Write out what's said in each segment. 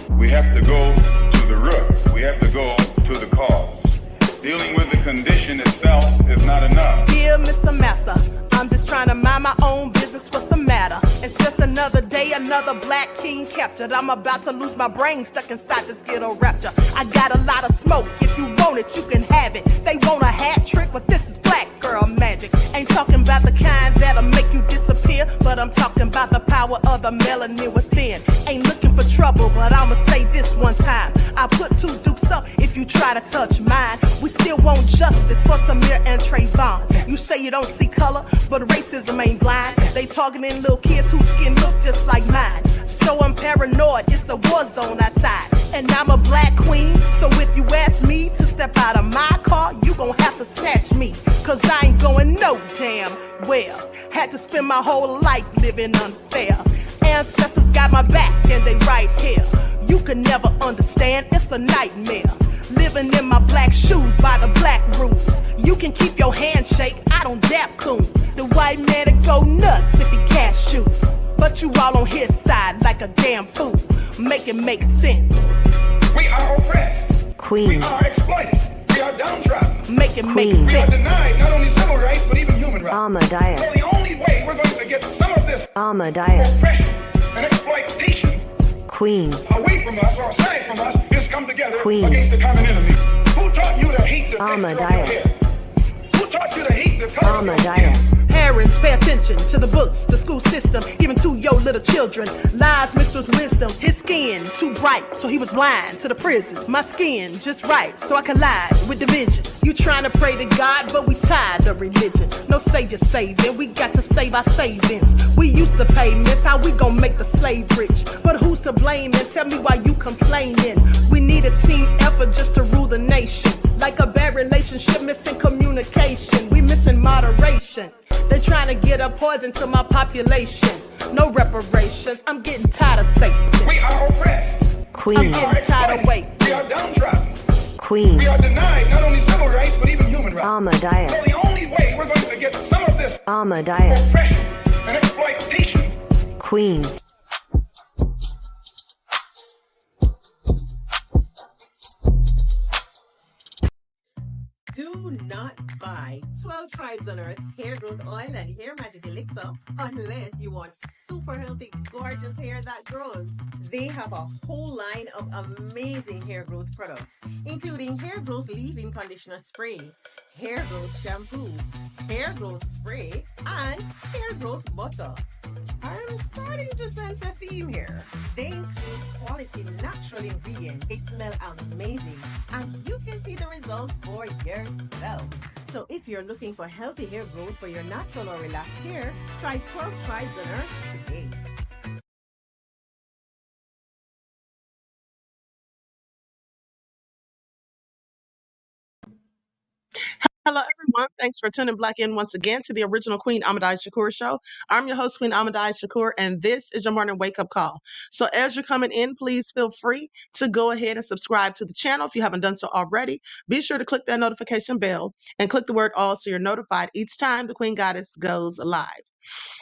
We have to go to the root. We have to go to the cause. Dealing with the condition itself is not enough. Dear Mr. Massa, I'm just trying to mind my own business. What's the matter? It's just another day, another black king captured. I'm about to lose my brain, stuck inside this ghetto rapture. I got a lot of smoke. If you want it, you can have it. They want a hat trick, but this is black girl magic. Ain't talking about the kind that'll make you disappear, but I'm talking about the power of the melanin within. Ain't looking for trouble, but I'ma say this one time. I put two dukes up if you try to touch mine. We still want justice for Samir and Trayvon. You say you don't see color, but racism ain't blind. They targeting little kids whose skin look just like mine. So I'm paranoid, it's a war zone outside. And I'm a black queen, so if you ask me to step out of my car, you gon' have to snatch me. Cause I ain't going no damn well. Had to spend my whole life living unfair. Ancestors got my back and they right here. You can never understand, it's a nightmare. Living in my black shoes by the black rules. You can keep your handshake, I don't dap coon. The white man to go nuts if he cash you. But you all on his side like a damn fool. Make it make sense. We are oppressed. Queen. We are exploited. We are downtrodden. Make it make Queen. We are sense. denied not only civil rights, but even human rights. Ahmadiyyah. So the only way we're going to get some of this Ahmadiyyah. oppression and exploitation Queen. away from us or aside from us is come together Queen. against the common enemy. Who taught you to hate the texture of your Ahmadiyyah. hair? Who taught you to hate the color of your skin? Ahmadiyyah. Parents, pay attention to the books, the school system, even to your little children. Lies mixed with wisdom. His skin too bright, so he was blind to the prison. My skin just right, so I collide with division. You trying to pray to God, but we tired of religion. No savior saving, we got to save our savings. We used to pay miss, how we gon' make the slave rich? But who's to blame, and tell me why you complaining? We need a team effort just to rule the nation. Like a bad relationship, missing communication. We missing moderation. They're trying to get a poison to my population. No reparations. I'm getting tired of Satan. We are oppressed. I'm Queen. getting tired of waiting. We are downtrodden. Queen. We are denied not only civil rights, but even human rights. Ahmadiyyah. So the only way we're going to get some of this Ahmadiyyah. oppression and exploitation Queen. Do not buy 12 Tribes on Earth hair growth oil and hair magic elixir unless you want super healthy, gorgeous hair that grows. They have a whole line of amazing hair growth products, including hair growth leave-in conditioner spray, hair growth shampoo, hair growth spray, and hair growth butter. I'm starting to sense a theme here. They include quality natural ingredients. They smell amazing, and you can see the results for yourself. So if you're looking for healthy hair growth for your natural or relaxed hair, try 12 Tribes on Earth today. Hello, everyone. Thanks for tuning back in once again to the original Queen Ahmadiyyah Shakur show. I'm your host, Queen Ahmadiyyah Shakur, and this is your morning wake-up call. So as you're coming in, please feel free to go ahead and subscribe to the channel if you haven't done so already. Be sure to click that notification bell and click the word all so you're notified each time the Queen Goddess goes live.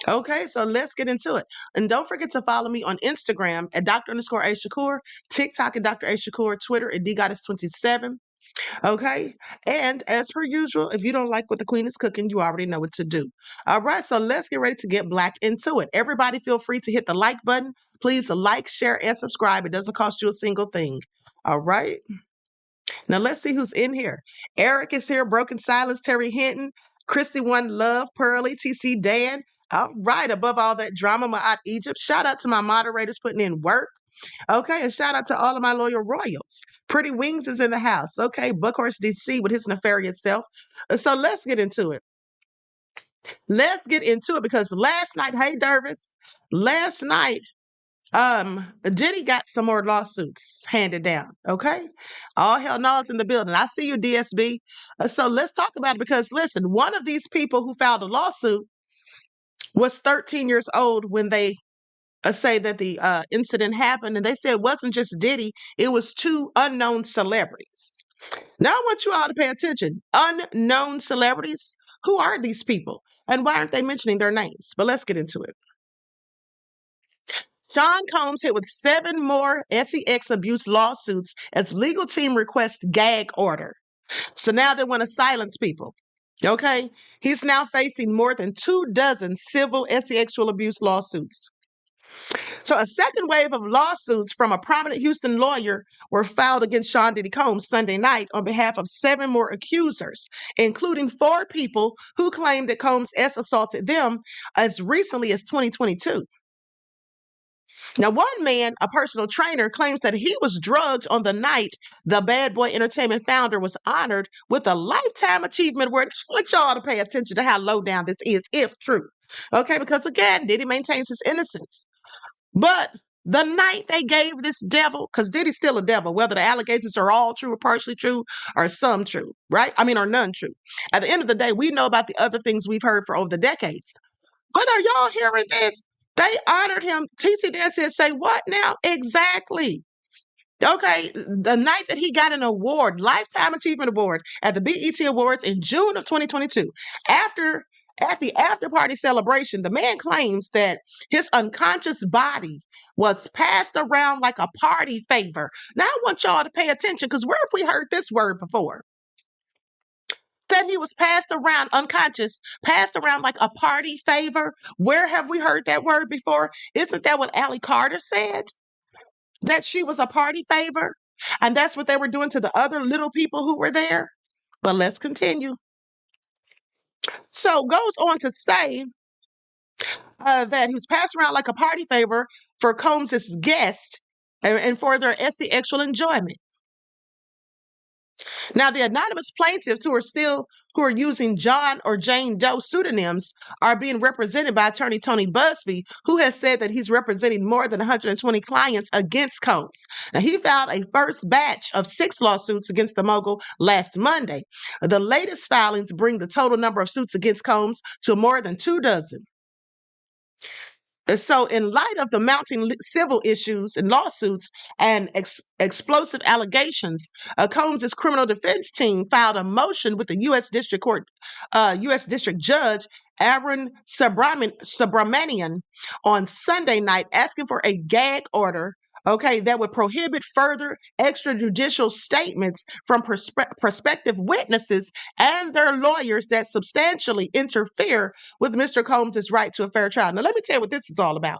Okay, so let's get into it. And don't forget to follow me on Instagram at Dr_A_Shakur, TikTok at Dr. A Shakur, Twitter at DGoddess27. Okay. And as per usual, if you don't like what the queen is cooking, you already know what to do. All right. So let's get ready to get black into it. Everybody feel free to hit the like button. Please like, share, and subscribe. It doesn't cost you a single thing. All right. Now let's see who's in here. Eric is here. Broken Silence, Terry Hinton, Christy One Love, Pearly, TC Dan. All right. Above all that drama, Ma'at Egypt. Shout out to my moderators putting in work. Okay, and shout out to all of my loyal royals. Pretty Wings is in the house. Okay, Buckhorse DC with his nefarious self. So let's get into it. Let's get into it because last night, hey Dervis, last night, Diddy got some more lawsuits handed down. Okay, all hell no, it's in the building. I see you, DSB. So let's talk about it because listen, one of these people who filed a lawsuit was 13 years old when they say that the incident happened, and they said it wasn't just Diddy, it was two unknown celebrities. Now I want you all to pay attention. Unknown celebrities? Who are these people? And why aren't they mentioning their names? But let's get into it. Sean Combs hit with 7 more sex abuse lawsuits as legal team requests gag order. So now they want to silence people. Okay? He's now facing more than 24 civil sexual abuse lawsuits. So a second wave of lawsuits from a prominent Houston lawyer were filed against Sean Diddy Combs Sunday night on behalf of 7 more accusers, including 4 people who claimed that Combs assaulted them as recently as 2022. Now, one man, a personal trainer, claims that he was drugged on the night the Bad Boy Entertainment founder was honored with a Lifetime Achievement Award. I want y'all to pay attention to how low down this is, if true. Okay, because again, Diddy maintains his innocence. But the night they gave this devil, because Diddy's still a devil, whether the allegations are all true or partially true or some true, right? I mean, or none true. At the end of the day, we know about the other things we've heard for over the decades. But are y'all hearing this? They honored him. TT Dan said, say what now? Exactly. Okay, the night that he got an award, Lifetime Achievement Award at the BET Awards in June of 2022, at the after party celebration, the man claims that his unconscious body was passed around like a party favor. Now I want y'all to pay attention because where have we heard this word before? Said he was passed around unconscious, passed around like a party favor. Where have we heard that word before? Isn't that what Allie Carter said? That she was a party favor? And that's what they were doing to the other little people who were there? But let's continue. So goes on to say that he was passed around like a party favor for Combs' guest and for their sexual enjoyment. Now, the anonymous plaintiffs who are using John or Jane Doe pseudonyms are being represented by attorney Tony Busby, who has said that he's representing more than 120 clients against Combs. Now, he filed a first batch of 6 lawsuits against the mogul last Monday. The latest filings bring the total number of suits against Combs to more than 24. So, in light of the mounting civil issues and lawsuits and explosive allegations, Combs' criminal defense team filed a motion with the U.S. U.S. District Judge Aaron Subramanian on Sunday night, asking for a gag order. Okay, that would prohibit further extrajudicial statements from prospective witnesses and their lawyers that substantially interfere with Mr. Combs' right to a fair trial. Now, let me tell you what this is all about.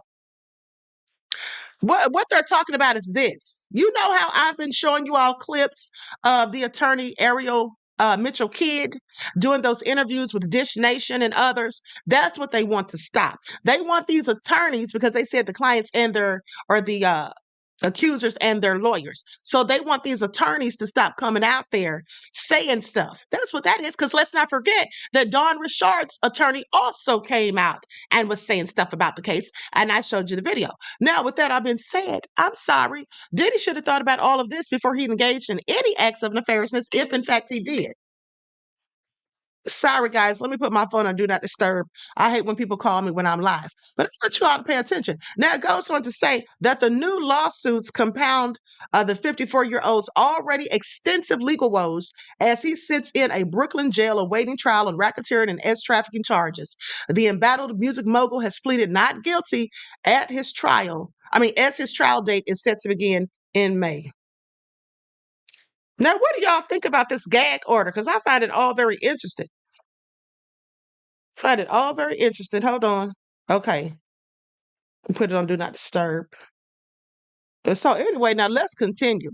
What they're talking about is this. You know how I've been showing you all clips of the attorney Ariel Mitchell Kidd doing those interviews with Dish Nation and others? That's what they want to stop. They want these attorneys, because they said the clients and the accusers and their lawyers. So they want these attorneys to stop coming out there saying stuff. That's what that is. Because let's not forget that Dawn Richard's attorney also came out and was saying stuff about the case. And I showed you the video. Now, with that I've been said, I'm sorry. Diddy should have thought about all of this before he engaged in any acts of nefariousness, if in fact he did. Sorry, guys. Let me put my phone on Do Not Disturb. I hate when people call me when I'm live. But I want you all to pay attention. Now, it goes on to say that the new lawsuits compound the 54-year-old's already extensive legal woes as he sits in a Brooklyn jail awaiting trial on racketeering and trafficking charges. The embattled music mogul has pleaded not guilty at his trial. As his trial date is set to begin in May. Now, what do y'all think about this gag order? Because I find it all very interesting. Hold on. Okay. Put it on Do Not Disturb. So anyway, now let's continue.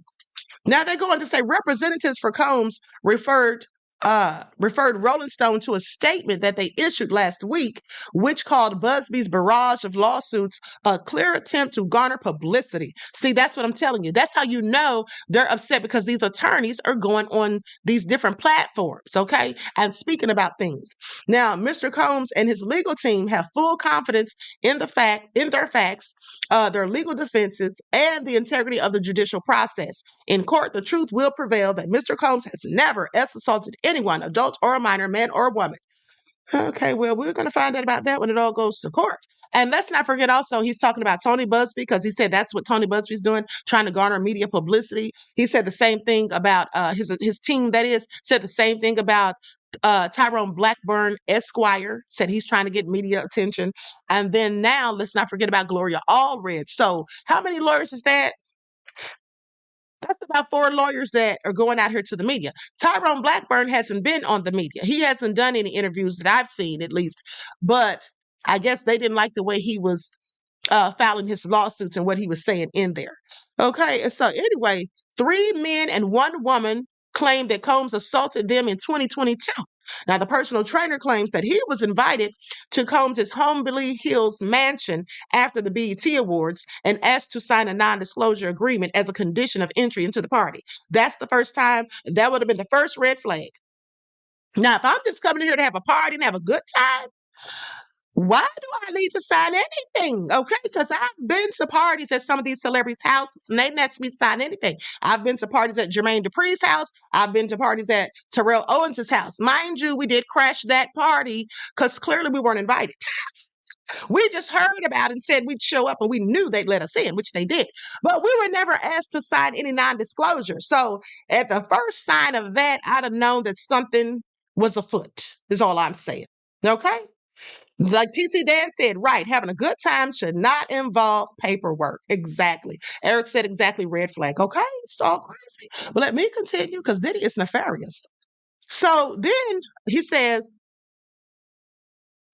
Now they're going to say representatives for Combs referred Rolling Stone to a statement that they issued last week, which called Busby's barrage of lawsuits a clear attempt to garner publicity. See, that's what I'm telling you. That's how you know they're upset, because these attorneys are going on these different platforms, okay, and speaking about things. Now, Mr. Combs and his legal team have full confidence in their facts, their legal defenses, and the integrity of the judicial process. In court, the truth will prevail that Mr. Combs has never assaulted anyone, adult or a minor, man or woman. Okay, well, we're going to find out about that when it all goes to court. And let's not forget also, he's talking about Tony Busby, because he said that's what Tony Busby's doing, trying to garner media publicity. He said the same thing about his team, that is, said the same thing about Tyrone Blackburn Esquire said he's trying to get media attention. And then now let's not forget about Gloria Allred. So how many lawyers is that? That's about 4 lawyers that are going out here to the media. Tyrone Blackburn hasn't been on the media. He hasn't done any interviews that I've seen, at least. But I guess they didn't like the way he was filing his lawsuits and what he was saying in there. Okay, and so anyway, 3 men and 1 woman claimed that Combs assaulted them in 2022. Now, the personal trainer claims that he was invited to Combs' Holmby Hills mansion after the BET Awards and asked to sign a non-disclosure agreement as a condition of entry into the party. That's the first time. That would have been the first red flag. Now, if I'm just coming here to have a party and have a good time, why do I need to sign anything? Okay, because I've been to parties at some of these celebrities' houses and they didn't ask me to sign anything. I've been to parties at Jermaine Dupri's house. I've been to parties at Terrell Owens' house. Mind you, we did crash that party because clearly we weren't invited. We just heard about it and said we'd show up and we knew they'd let us in, which they did. But we were never asked to sign any non-disclosure. So at the first sign of that, I'd have known that something was afoot, is all I'm saying. Okay? Like TC Dan said, right, having a good time should not involve paperwork. Exactly. Eric said exactly, red flag. Okay, it's all crazy. But let me continue because Diddy is nefarious. So then he says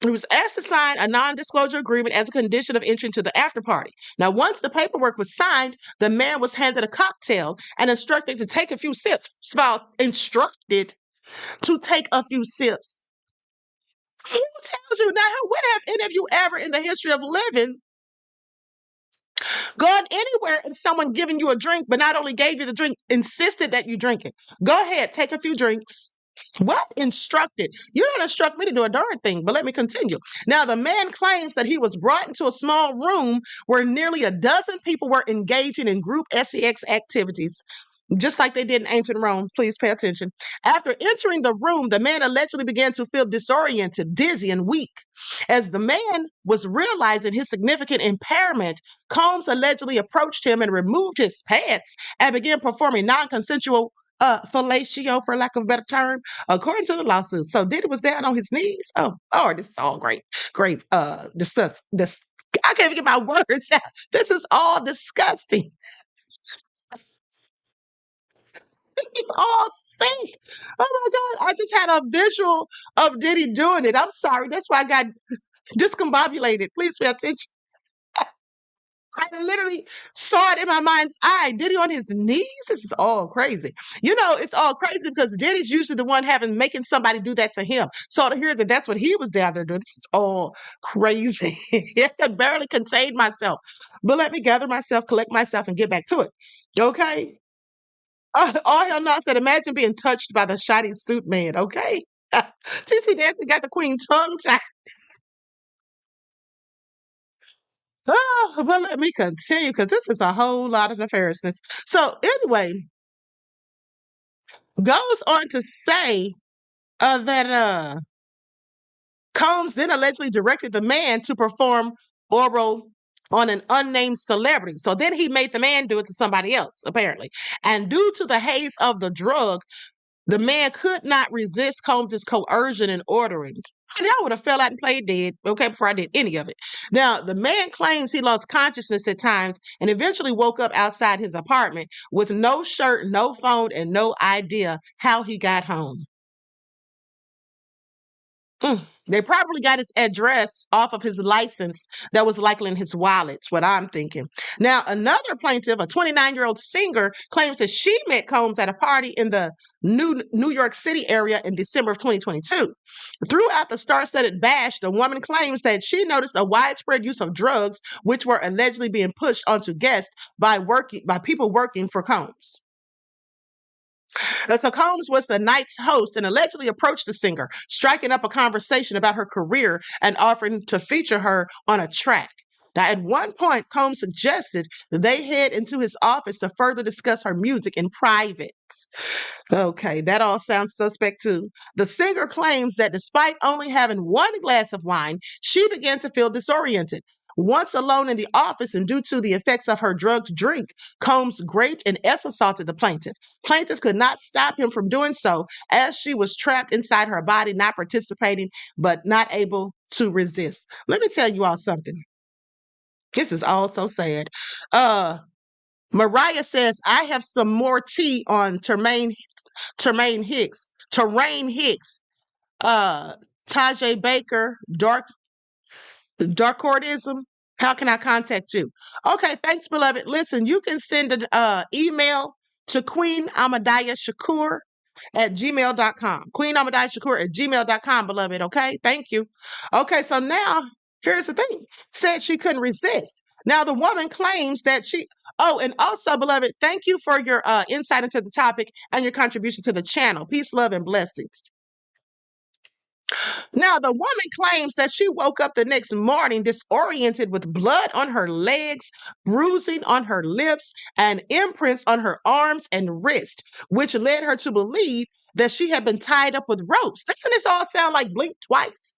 he was asked to sign a non-disclosure agreement as a condition of entry to the after party. Now, once the paperwork was signed, the man was handed a cocktail and instructed to take a few sips. First of all, instructed to take a few sips. Who tells you now? When have any of you ever in the history of living gone anywhere and someone giving you a drink, but not only gave you the drink, insisted that you drink it? Go ahead, take a few drinks. What? Instructed? You don't instruct me to do a darn thing, but let me continue. Now, the man claims that he was brought into a small room where nearly a dozen people were engaging in group sex activities, just like they did in ancient Rome. Please pay attention. After entering the room, the man allegedly began to feel disoriented, dizzy, and weak. As the man was realizing his significant impairment, Combs allegedly approached him and removed his pants and began performing non-consensual fellatio, for lack of a better term, according to the lawsuit. So Diddy was down on his knees. Oh, Lord, this is all great. Discuss this. I can't even get my words out. This is all disgusting. It's all fake. Oh my God. I just had a visual of Diddy doing it. I'm sorry. That's why I got discombobulated. Please pay attention. I literally saw it in my mind's eye. Diddy on his knees? This is all crazy. You know, it's all crazy because Diddy's usually the one making somebody do that to him. So to hear that that's what he was down there doing, this is all crazy. I barely contained myself. But let me gather myself, collect myself, and get back to it. Okay? All hell no, said, imagine being touched by the shiny suit man, okay? TC Nancy got the queen tongue tied. Oh, but let me continue because this is a whole lot of nefariousness. So anyway, goes on to say that Combs then allegedly directed the man to perform oral on an unnamed celebrity. So then he made the man do it to somebody else, apparently. And due to the haze of the drug, the man could not resist Combs' coercion in ordering. And I would have fell out and played dead, okay, before I did any of it. Now, the man claims he lost consciousness at times and eventually woke up outside his apartment with no shirt, no phone, and no idea how he got home. They probably got his address off of his license that was likely in his wallet, what I'm thinking. Now, another plaintiff, a 29-year-old singer, claims that she met Combs at a party in the New York City area in December of 2022. Throughout the star-studded bash, the woman claims that she noticed a widespread use of drugs, which were allegedly being pushed onto guests by people working for Combs. So Combs was the night's host and allegedly approached the singer, striking up a conversation about her career and offering to feature her on a track. Now, at one point, Combs suggested that they head into his office to further discuss her music in private. Okay, that all sounds suspect too. The singer claims that despite only having one glass of wine, she began to feel disoriented. Once alone in the office and due to the effects of her drugged drink, Combs raped and assaulted the plaintiff. Plaintiff could not stop him from doing so as she was trapped inside her body, not participating, but not able to resist. Let me tell you all something. This is all so sad. Mariah says, I have some more tea on Termaine Hicks, Tajay Baker, Darkordism. How can I contact you? Okay, thanks, beloved. Listen, you can send an email to Queen Ahmadiyyah Shakur at gmail.com. Queen Ahmadiyyah Shakur at gmail.com, beloved. Okay, thank you. Okay, so now here's the thing. Said she couldn't resist. Now the woman claims that oh, and also, beloved, thank you for your insight into the topic and your contribution to the channel. Peace, love, and blessings. Now, the woman claims that she woke up the next morning disoriented with blood on her legs, bruising on her lips, and imprints on her arms and wrist, which led her to believe that she had been tied up with ropes. Doesn't this all sound like Blink Twice?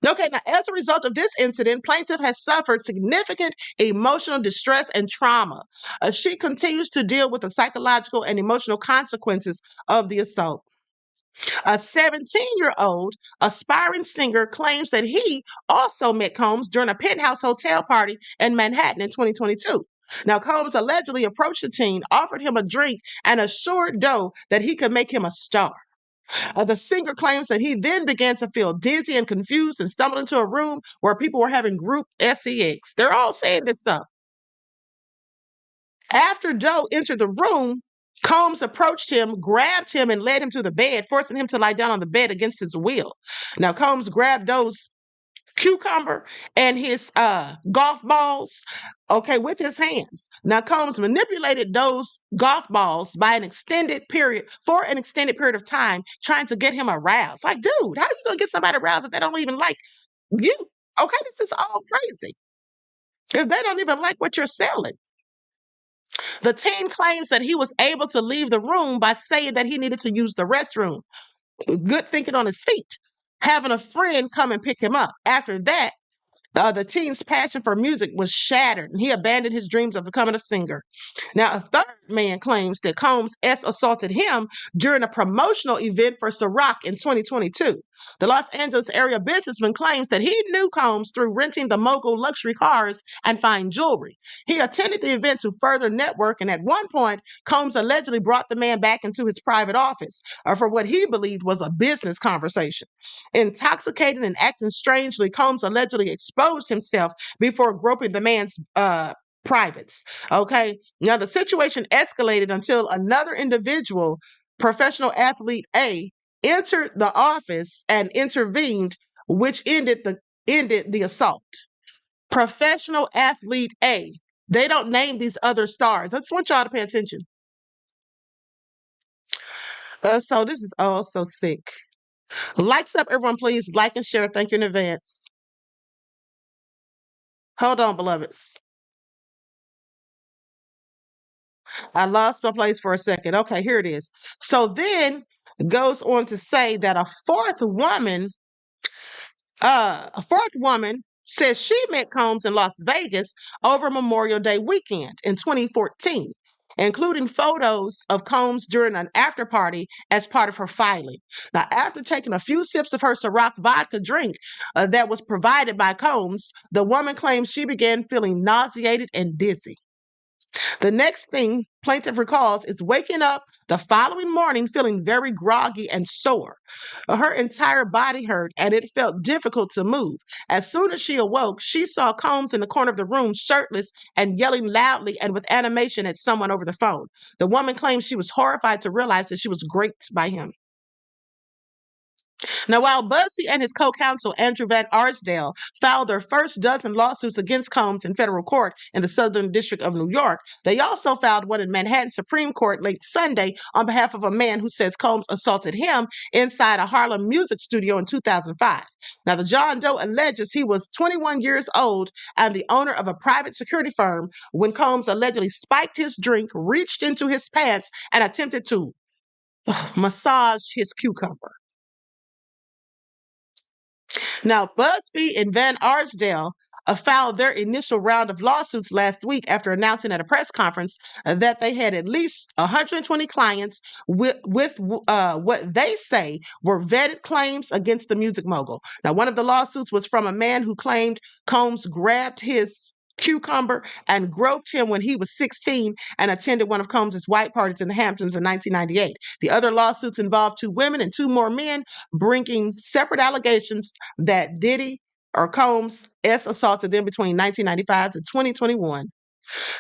Okay, now as a result of this incident, plaintiff has suffered significant emotional distress and trauma. She continues to deal with the psychological and emotional consequences of the assault. A 17-year-old aspiring singer claims that he also met Combs during a penthouse hotel party in Manhattan in 2022. Now, Combs allegedly approached the teen, offered him a drink, and assured Doe that he could make him a star. The singer claims that he then began to feel dizzy and confused and stumbled into a room where people were having group sex. They're all saying this stuff. After Doe entered the room, Combs approached him, grabbed him, and led him to the bed, forcing him to lie down on the bed against his will. Now, Combs grabbed Doe's cucumber and his golf balls, okay, with his hands. Now, Combs manipulated those golf balls for an extended period of time, trying to get him aroused. Like, dude, how are you gonna get somebody aroused if they don't even like you? Okay, this is all crazy. If they don't even like what you're selling. The teen claims that he was able to leave the room by saying that he needed to use the restroom. Good thinking on his feet. Having a friend come and pick him up. After that, the teen's passion for music was shattered, and he abandoned his dreams of becoming a singer. Now, a third man claims that Combs assaulted him during a promotional event for Ciroc in 2022. The Los Angeles area businessman claims that he knew Combs through renting the mogul luxury cars and fine jewelry. He attended the event to further network, and at one point, Combs allegedly brought the man back into his private office for what he believed was a business conversation. Intoxicated and acting strangely, Combs allegedly exposed himself before groping the man's privates. Okay. Now, the situation escalated until another individual, professional athlete A, entered the office and intervened, which ended the assault. Professional athlete A. They don't name these other stars. I just want y'all to pay attention. So this is all so sick. Likes up, everyone, please. Like and share. Thank you in advance. Hold on, beloveds. I lost my place for a second. Okay, here it is. So then goes on to say that a fourth woman says she met Combs in Las Vegas over Memorial Day weekend in 2014, including photos of Combs during an after party as part of her filing. Now, after taking a few sips of her Ciroc vodka drink that was provided by Combs, the woman claims she began feeling nauseated and dizzy. The next thing plaintiff recalls is waking up the following morning feeling very groggy and sore. Her entire body hurt and it felt difficult to move. As soon as she awoke, she saw Combs in the corner of the room shirtless and yelling loudly and with animation at someone over the phone. The woman claims she was horrified to realize that she was raped by him. Now, while Busby and his co-counsel Andrew Van Arsdale filed their first dozen lawsuits against Combs in federal court in the Southern District of New York, they also filed one in Manhattan Supreme Court late Sunday on behalf of a man who says Combs assaulted him inside a Harlem music studio in 2005. Now, the John Doe alleges he was 21 years old and the owner of a private security firm when Combs allegedly spiked his drink, reached into his pants, and attempted to massage his cucumber. Now, Busby and Van Arsdale filed their initial round of lawsuits last week after announcing at a press conference that they had at least 120 clients with what they say were vetted claims against the music mogul. Now, one of the lawsuits was from a man who claimed Combs grabbed his cucumber and groped him when he was 16 and attended one of Combs's white parties in the Hamptons in 1998. The other lawsuits involved two women and two more men, bringing separate allegations that Diddy or Combs assaulted them between 1995 to 2021.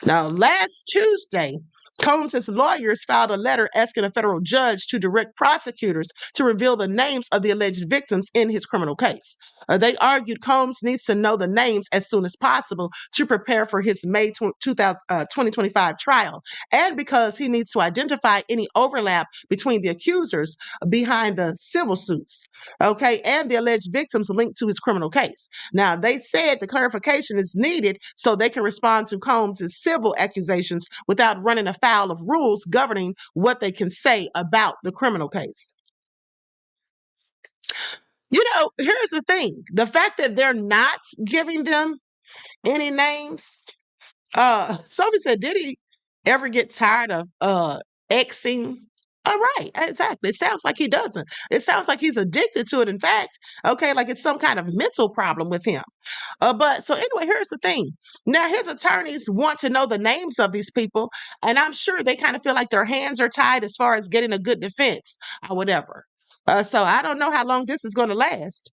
Now, last Tuesday, Combs' lawyers filed a letter asking a federal judge to direct prosecutors to reveal the names of the alleged victims in his criminal case. They argued Combs needs to know the names as soon as possible to prepare for his May 2025 trial, and because he needs to identify any overlap between the accusers behind the civil suits, okay, and the alleged victims linked to his criminal case. Now, they said the clarification is needed so they can respond to Combs' civil accusations without running afoul of rules governing what they can say about the criminal case. You know, here's the thing. The fact that they're not giving them any names, Sophie said, did he ever get tired of Xing? All right, exactly. It sounds like he doesn't. It sounds like he's addicted to it. In fact, okay, like it's some kind of mental problem with him. But so anyway, here's the thing. Now his attorneys want to know the names of these people, and I'm sure they kind of feel like their hands are tied as far as getting a good defense or whatever. So I don't know how long this is going to last.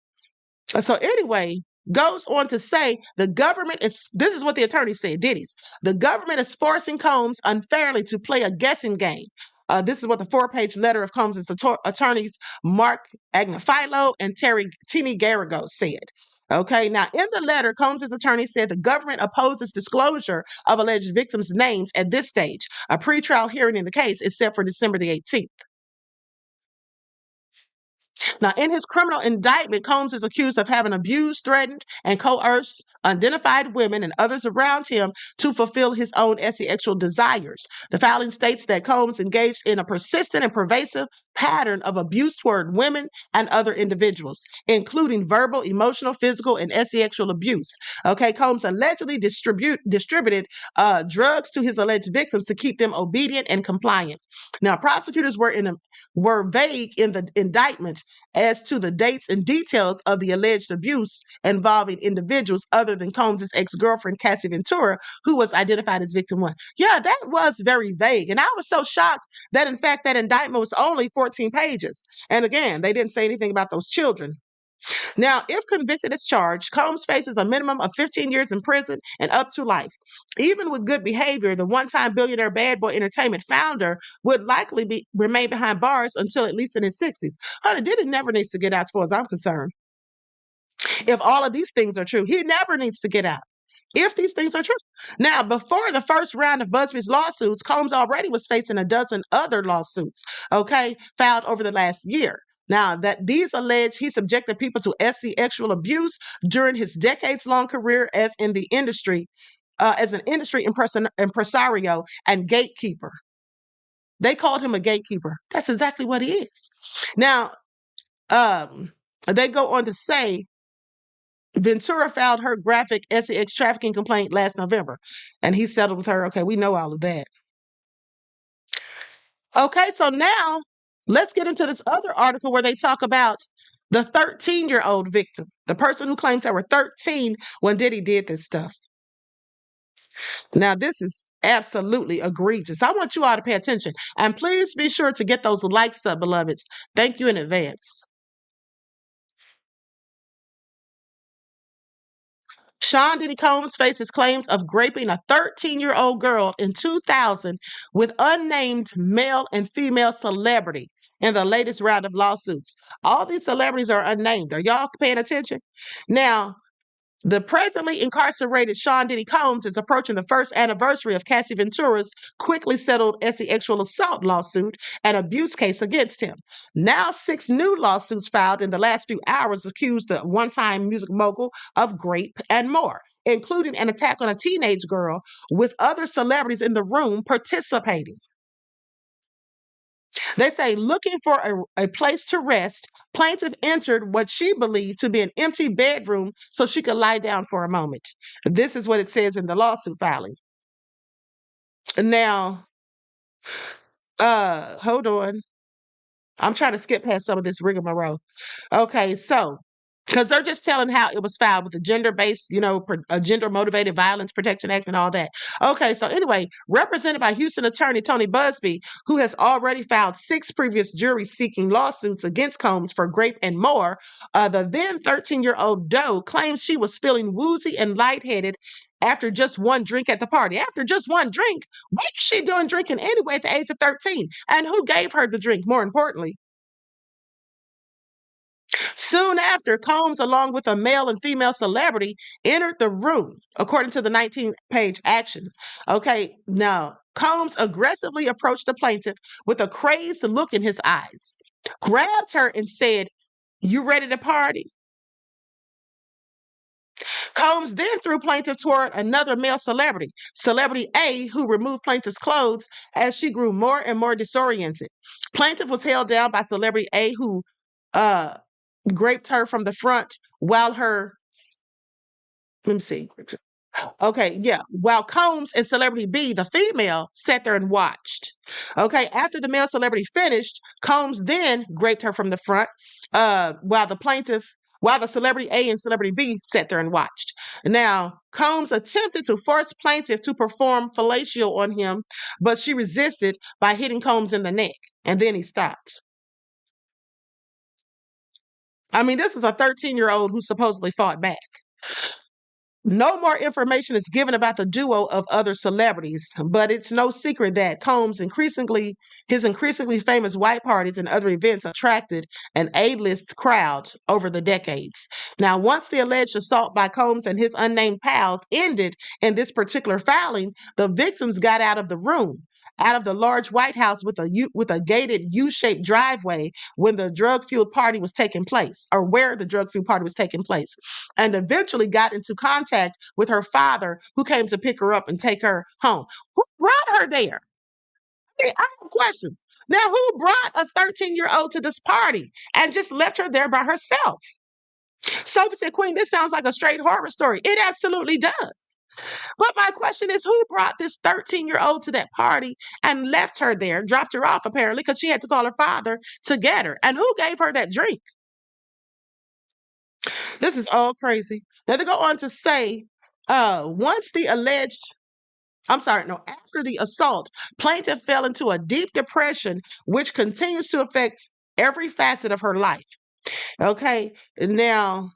So anyway, goes on to say the government is, this is what the attorney said, Diddy's. The government is forcing Combs unfairly to play a guessing game. This is what the 4-page letter of Combs' attorneys, Mark Agnifilo and Tini Garrigo, said. Okay, now in the letter, Combs' attorney said the government opposes disclosure of alleged victims' names at this stage. A pretrial hearing in the case is set for December the 18th. Now, in his criminal indictment, Combs is accused of having abused, threatened, and coerced identified women and others around him to fulfill his own sexual desires. The filing states that Combs engaged in a persistent and pervasive pattern of abuse toward women and other individuals, including verbal, emotional, physical, and sexual abuse. Okay, Combs allegedly distributed drugs to his alleged victims to keep them obedient and compliant. Now, prosecutors were vague in the indictment as to the dates and details of the alleged abuse involving individuals other than Combs' ex-girlfriend, Cassie Ventura, who was identified as victim one. Yeah, that was very vague. And I was so shocked that, in fact, that indictment was only 14 pages. And again, they didn't say anything about those children. Now, if convicted as charged, Combs faces a minimum of 15 years in prison and up to life. Even with good behavior, the one-time billionaire Bad Boy Entertainment founder would likely remain behind bars until at least in his 60s. Honey, Diddy never needs to get out as far as I'm concerned. If all of these things are true, he never needs to get out. If these things are true. Now, before the first round of Busby's lawsuits, Combs already was facing a dozen other lawsuits, okay, filed over the last year. Now, that these allege he subjected people to sexual abuse during his decades-long career as an industry impresario and gatekeeper. They called him a gatekeeper. That's exactly what he is. Now, they go on to say Ventura filed her graphic sex trafficking complaint last November, and he settled with her. Okay, we know all of that. Okay, so now let's get into this other article where they talk about the 13-year-old victim, the person who claims they were 13 when Diddy did this stuff. Now, this is absolutely egregious. I want you all to pay attention, and please be sure to get those likes up, beloveds. Thank you in advance. Sean Diddy Combs faces claims of raping a 13-year-old girl in 2000 with unnamed male and female celebrity in the latest round of lawsuits. All these celebrities are unnamed. Are y'all paying attention? Now, the presently incarcerated Sean Diddy Combs is approaching the first anniversary of Cassie Ventura's quickly settled sexual assault lawsuit and abuse case against him. Now, 6 new lawsuits filed in the last few hours accuse the one-time music mogul of rape and more, including an attack on a teenage girl with other celebrities in the room participating. They say, looking for a place to rest, plaintiff entered what she believed to be an empty bedroom so she could lie down for a moment. This is what it says in the lawsuit filing. Now, hold on. I'm trying to skip past some of this rigmarole. Okay, so because they're just telling how it was filed with the gender-based, a gender-motivated violence protection act and all that. Okay, so anyway, represented by Houston attorney Tony Busby, who has already filed 6 previous jury-seeking lawsuits against Combs for rape and more, the then 13-year-old Doe claims she was feeling woozy and lightheaded after just one drink at the party. After just one drink, what is she doing drinking anyway at the age of 13? And who gave her the drink, more importantly? Soon after, Combs, along with a male and female celebrity, entered the room, according to the 19-page action. Okay, now, Combs aggressively approached the plaintiff with a crazed look in his eyes, grabbed her and said, "You ready to party?" Combs then threw plaintiff toward another male celebrity, Celebrity A, who removed plaintiff's clothes as she grew more and more disoriented. Plaintiff was held down by Celebrity A, who uh, graped her from the front while let me see. Okay, yeah. While Combs and Celebrity B, the female, sat there and watched. Okay, after the male celebrity finished, Combs then raped her from the front, while the Celebrity A and Celebrity B sat there and watched. Now, Combs attempted to force plaintiff to perform fellatio on him, but she resisted by hitting Combs in the neck, and then he stopped. I mean, this is a 13-year-old who supposedly fought back. No more information is given about the duo of other celebrities, but it's no secret that his increasingly famous white parties and other events attracted an A-list crowd over the decades. Now, once the alleged assault by Combs and his unnamed pals ended in this particular filing, the victims got out of the room, out of the large White House with a gated U-shaped driveway when the drug-fueled party was taking place, or where the drug-fueled party was taking place, and eventually got into contact with her father, who came to pick her up and take her home. Who brought her there? I have questions. Now, who brought a 13-year-old to this party and just left her there by herself? Sophie said, "Queen, this sounds like a straight horror story." It absolutely does. But my question is, who brought this 13-year-old to that party and left her there, dropped her off apparently because she had to call her father to get her? And who gave her that drink? This is all crazy. Now they go on to say, once the alleged, I'm sorry, no, after the assault, plaintiff fell into a deep depression, which continues to affect every facet of her life. Okay, now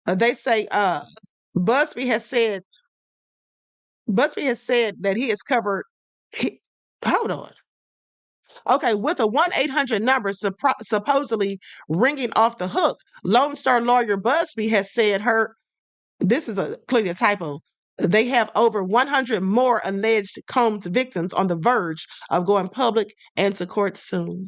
they say Busby has said that he has covered. Hold on. Okay, with a 1-800 number supposedly ringing off the hook, Lone Star lawyer Busby has said this is clearly a typo. They have over 100 more alleged Combs victims on the verge of going public and to court soon.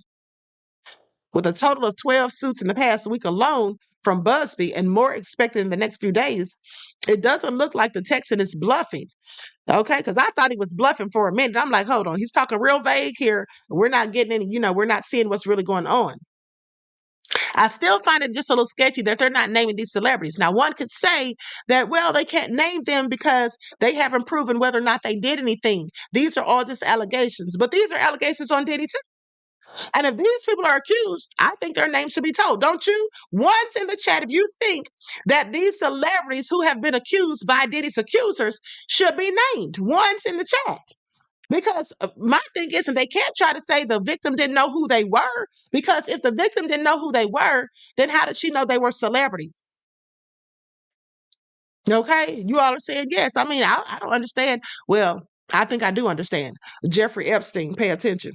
With a total of 12 suits in the past week alone from Busby and more expected in the next few days, it doesn't look like the Texan is bluffing. Okay, because I thought he was bluffing for a minute. I'm like, hold on, he's talking real vague here. We're not getting any, we're not seeing what's really going on. I still find it just a little sketchy that they're not naming these celebrities. Now, one could say that, well, they can't name them because they haven't proven whether or not they did anything. These are all just allegations, but these are allegations on Diddy too. And if these people are accused, I think their names should be told, don't you? Once in the chat, if you think that these celebrities who have been accused by Diddy's accusers should be named, once in the chat. Because my thing is, and they can't try to say the victim didn't know who they were, because if the victim didn't know who they were, then how did she know they were celebrities? Okay, you all are saying yes. I mean, I don't understand. Well, I think I do understand. Jeffrey Epstein, pay attention.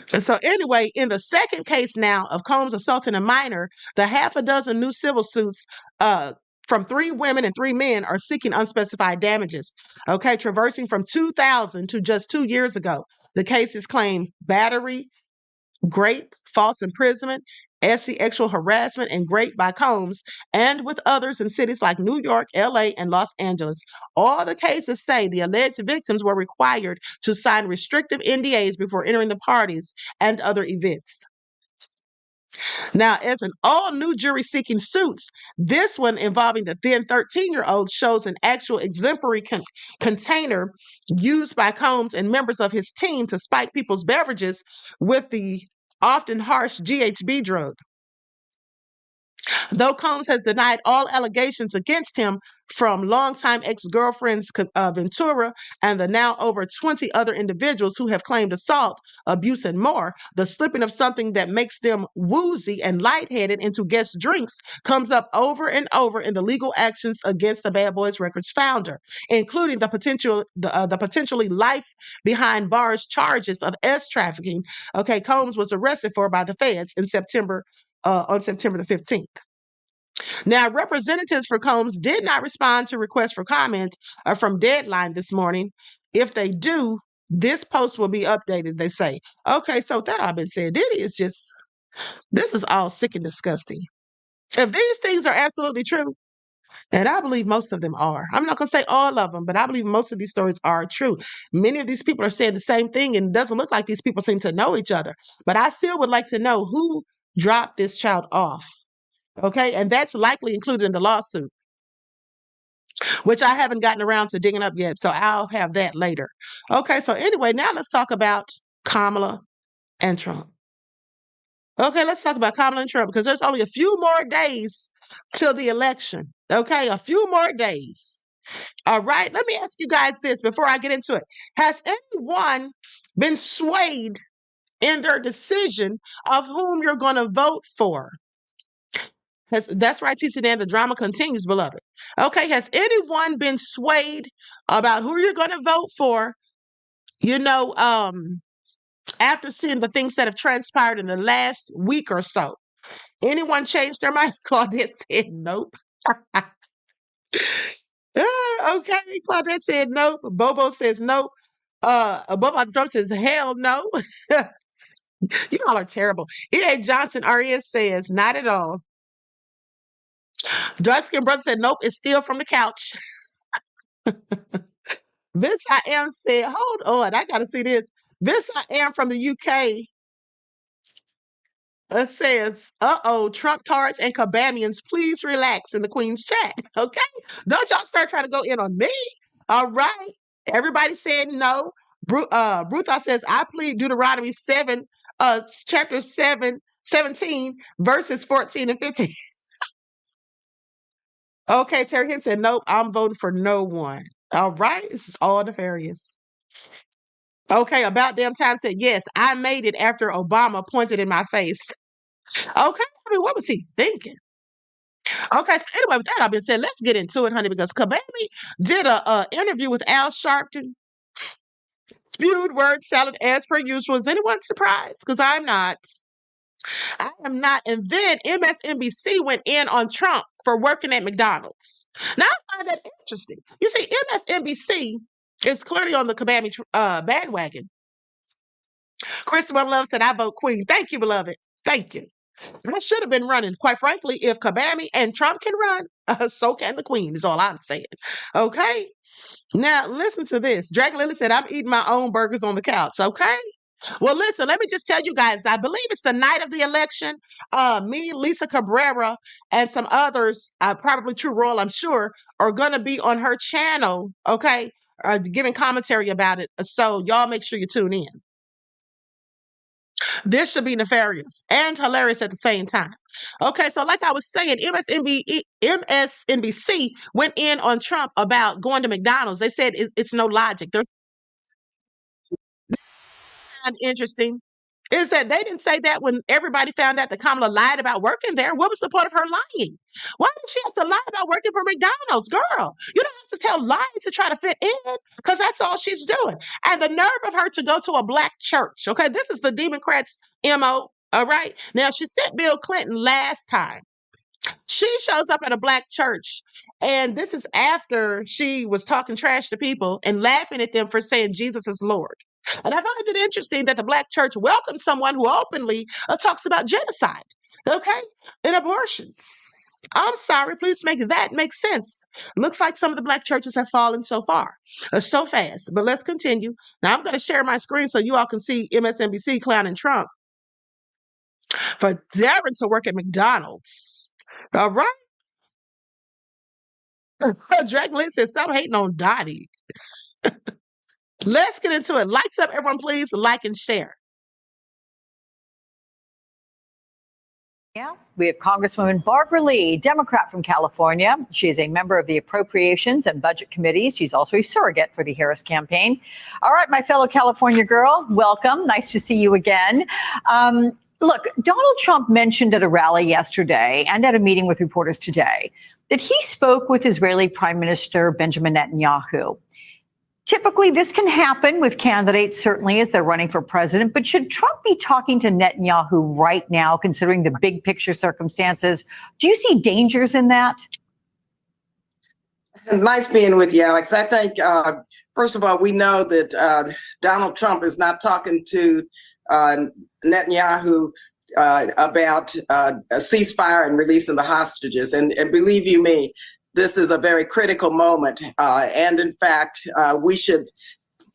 So anyway, in the second case now of Combs assaulting a minor, the half a dozen new civil suits from 3 women and 3 men are seeking unspecified damages. Okay, traversing from 2000 to just 2 years ago. The cases claim battery, rape, false imprisonment, as sexual harassment and rape by Combs, and with others in cities like New York, LA, and Los Angeles. All the cases say the alleged victims were required to sign restrictive NDAs before entering the parties and other events. Now, as an all new jury seeking suits, this one involving the then 13-year-old shows an actual exemplary container used by Combs and members of his team to spike people's beverages with the often harsh GHB drug. Though Combs has denied all allegations against him, from longtime ex-girlfriends Ventura and the now over 20 other individuals who have claimed assault, abuse, and more, the slipping of something that makes them woozy and lightheaded into guest drinks comes up over and over in the legal actions against the Bad Boys Records founder, including the potentially life behind bars charges of S trafficking. Okay, Combs was arrested for by the feds in September on September the 15th. Now, representatives for Combs did not respond to requests for comment from Deadline this morning. If they do, this post will be updated, they say. Okay, so that all been said, Diddy is just, this is all sick and disgusting. If these things are absolutely true, and I believe most of them are, I'm not going to say all of them, but I believe most of these stories are true. Many of these people are saying the same thing, and it doesn't look like these people seem to know each other. But I still would like to know who dropped this child off. Okay, and that's likely included in the lawsuit, which I haven't gotten around to digging up yet. So I'll have that later. Okay, so anyway, now let's talk about Kamala and Trump. Okay, let's talk about Kamala and Trump because there's only a few more days till the election. Okay, a few more days. All right, let me ask you guys this before I get into it. Has anyone been swayed in their decision of whom you're going to vote for? That's right, TC Dan. The drama continues, beloved. Okay, has anyone been swayed about who you're going to vote for? You know, after seeing the things that have transpired in the last week or so, anyone changed their mind? Claudette said nope. Okay, Claudette said nope. Bobo says nope. Bobo Trump says hell no. You all are terrible. E.A. Johnson RES says not at all. Dark Skin Brother said nope. It's still from the couch. Vince I Am said, hold on, I gotta see this. Vince I Am from the UK says, Trump tards and Kabamians, please relax in the Queen's chat. Okay? Don't y'all start trying to go in on me. All right. Everybody said no. Bruthos says, I plead Deuteronomy 7, chapter 7, 17, verses 14 and 15. Okay, Terry Hinn said, nope, I'm voting for no one. All right. This is all nefarious. Okay, About Damn Time said, yes, I made it after Obama pointed in my face. Okay, I mean, what was he thinking? Okay, so anyway, with that I've been said, let's get into it, honey, because Kabami did a interview with Al Sharpton, spewed word salad as per usual. Is anyone surprised? Because I'm not. I am not. And then MSNBC went in on Trump for working at McDonald's. Now, I find that interesting. You see, MSNBC is clearly on the Kabami bandwagon. Christopher Love said, I vote Queen. Thank you, beloved. Thank you. I should have been running. Quite frankly, if Kabami and Trump can run, so can the Queen, is all I'm saying. Okay? Now, listen to this. Drag Lily said, I'm eating my own burgers on the couch. Okay? Well, listen, let me just tell you guys, I believe it's the night of the election. Me, Lisa Cabrera, and some others, probably True Royal, I'm sure, are going to be on her channel, okay, giving commentary about it. So y'all make sure you tune in. This should be nefarious and hilarious at the same time. Okay, so like I was saying, MSNBC went in on Trump about going to McDonald's. They said it's no logic. They're interesting is that they didn't say that when everybody found out that Kamala lied about working there. What was the point of her lying? Why did she have to lie about working for McDonald's? Girl, you don't have to tell lies to try to fit in because that's all she's doing. And the nerve of her to go to a black church. Okay, this is the Democrats' MO. All right. Now, she sent Bill Clinton last time. She shows up at a black church, and this is after she was talking trash to people and laughing at them for saying Jesus is Lord. And I find it interesting that the black church welcomes someone who openly talks about genocide. Okay? And abortions. I'm sorry, please make that make sense. Looks like some of the black churches have fallen so far, so fast. But let's continue. Now, I'm going to share my screen so you all can see MSNBC clowning Trump for daring to work at McDonald's. All right? So Dragon Lee says, stop hating on Dottie. Let's get into it. Lights up, everyone, please. Like and share. Yeah, we have Congresswoman Barbara Lee, Democrat from California. She is a member of the Appropriations and Budget Committees. She's also a surrogate for the Harris campaign. All right, my fellow California girl, welcome. Nice to see you again. Look, Donald Trump mentioned at a rally yesterday and at a meeting with reporters today that he spoke with Israeli Prime Minister Benjamin Netanyahu. Typically, this can happen with candidates, certainly as they're running for president. But should Trump be talking to Netanyahu right now, considering the big picture circumstances? Do you see dangers in that? Nice being with you, Alex. I think, first of all, we know that Donald Trump is not talking to Netanyahu about a ceasefire and releasing the hostages. And believe you me, this is a very critical moment. And in fact, we should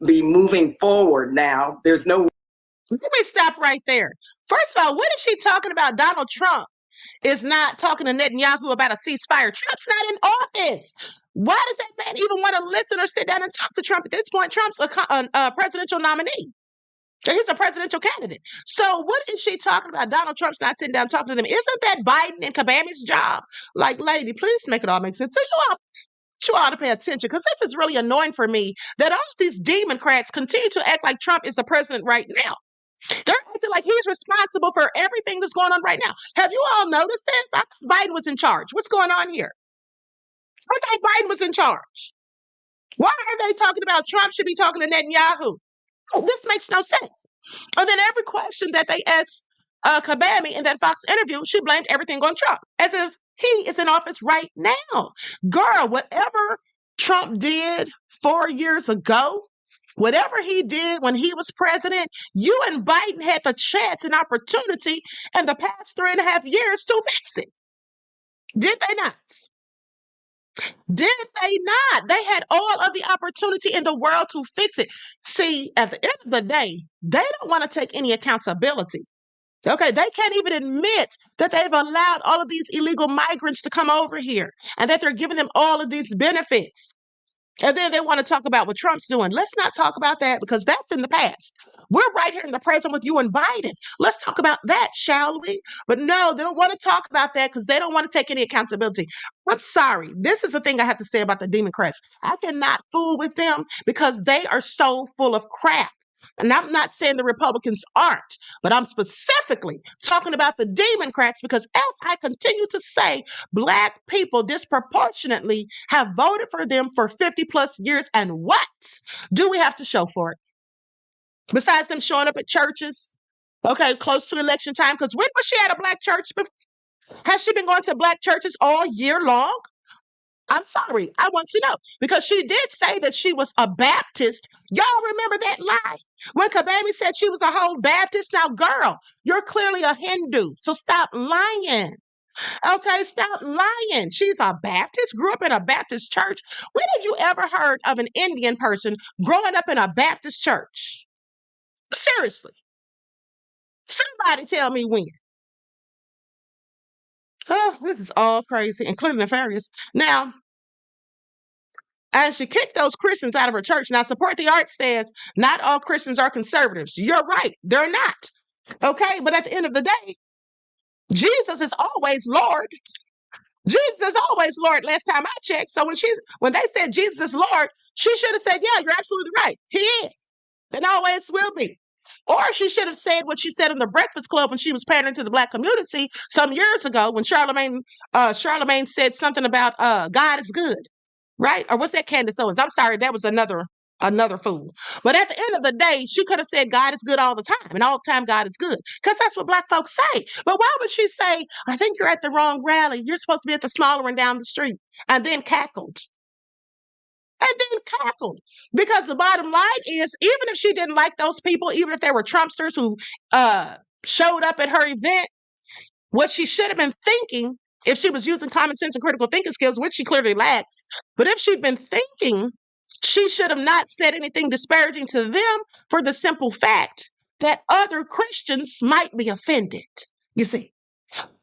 be moving forward now. There's no. Let me stop right there. First of all, what is she talking about? Donald Trump is not talking to Netanyahu about a ceasefire. Trump's not in office. Why does that man even want to listen or sit down and talk to Trump at this point? Trump's a presidential nominee. He's a presidential candidate. So what is she talking about? Donald Trump's not sitting down talking to them. Isn't that Biden and Kabami's job? Like, lady, please make it all make sense. So you ought to pay attention, because this is really annoying for me that all these Democrats continue to act like Trump is the president right now. They're acting like he's responsible for everything that's going on right now. Have you all noticed this? I thought Biden was in charge. What's going on here? I thought Biden was in charge. Why are they talking about Trump should be talking to Netanyahu? Oh, this makes no sense. And then every question that they asked Kabami in that Fox interview, she blamed everything on Trump, as if he is in office right now. Girl, whatever Trump did 4 years ago, whatever he did when he was president, you and Biden had the chance and opportunity in the past 3.5 years to fix it. Did they not? Did they not? They had all of the opportunity in the world to fix it. See, at the end of the day, they don't want to take any accountability. Okay, they can't even admit that they've allowed all of these illegal migrants to come over here and that they're giving them all of these benefits. And then they want to talk about what Trump's doing. Let's not talk about that, because that's in the past. We're right here in the present with you and Biden. Let's talk about that, shall we? But no, they don't want to talk about that because they don't want to take any accountability. I'm sorry. This is the thing I have to say about the Democrats. I cannot fool with them because they are so full of crap. And I'm not saying the Republicans aren't, but I'm specifically talking about the Democrats, because as I continue to say, Black people disproportionately have voted for them for 50 plus years. And what do we have to show for it? Besides them showing up at churches, okay, close to election time, because when was she at a Black church before? Has she been going to Black churches all year long? I'm sorry. I want to know, because she did say that she was a Baptist. Y'all remember that lie? When Kabami said she was a whole Baptist? Now, girl, you're clearly a Hindu. So stop lying. Okay, stop lying. She's a Baptist, grew up in a Baptist church. When have you ever heard of an Indian person growing up in a Baptist church? Seriously. Somebody tell me when. Oh, this is all crazy, including nefarious. Now, and she kicked those Christians out of her church. Now, Support the Arts says not all Christians are conservatives. You're right. They're not. Okay, but at the end of the day, Jesus is always Lord. Jesus is always Lord last time I checked. So when they said Jesus is Lord, she should have said, yeah, you're absolutely right. He is. And always will be. Or she should have said what she said in the Breakfast Club when she was pandering to the Black community some years ago, when Charlemagne said something about God is good. Right? Or what's that, Candace Owens? I'm sorry, that was another fool. But at the end of the day, she could have said God is good all the time, and all the time God is good, because that's what Black folks say. But why would she say, I think you're at the wrong rally, you're supposed to be at the smaller one down the street, and then cackled? Because the bottom line is, even if she didn't like those people, even if they were Trumpsters who showed up at her event, What she should have been thinking, if she was using common sense and critical thinking skills, which she clearly lacks, but if she'd been thinking, she should have not said anything disparaging to them for the simple fact that other Christians might be offended. You see,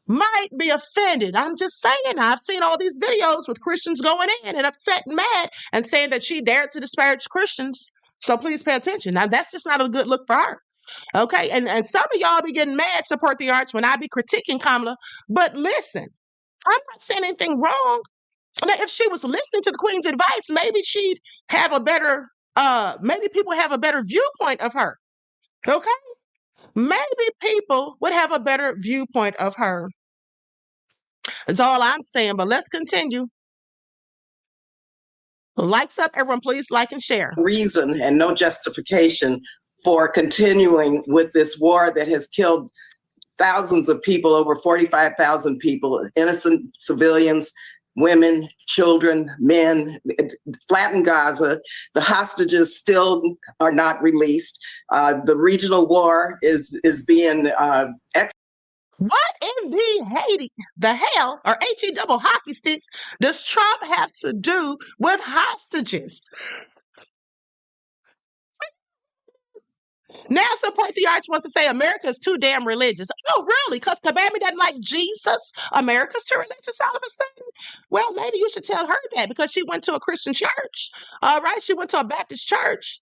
might be offended. I'm just saying, I've seen all these videos with Christians going in and upset and mad and saying that she dared to disparage Christians. So please pay attention. Now, that's just not a good look for her. Okay. And some of y'all be getting mad, support the arts, when I be critiquing Kamala. But listen, I'm not saying anything wrong. Now, if she was listening to the Queen's advice, maybe she'd have a better, maybe people have a better viewpoint of her. Okay. Maybe people would have a better viewpoint of her. That's all I'm saying, but let's continue. Likes up, everyone, please like and share. Reason and no justification for continuing with this war that has killed thousands of people, over 45,000 people, innocent civilians, women, children, men, flatten Gaza. The hostages still are not released. The regional war is being What in the hell, or HE double hockey sticks, does Trump have to do with hostages? Now, Support the Arts wants to say America's too damn religious. Oh, really? Because Kabami doesn't like Jesus? America's too religious all of a sudden? Well, maybe you should tell her that, because she went to a Christian church. All right, she went to a Baptist church.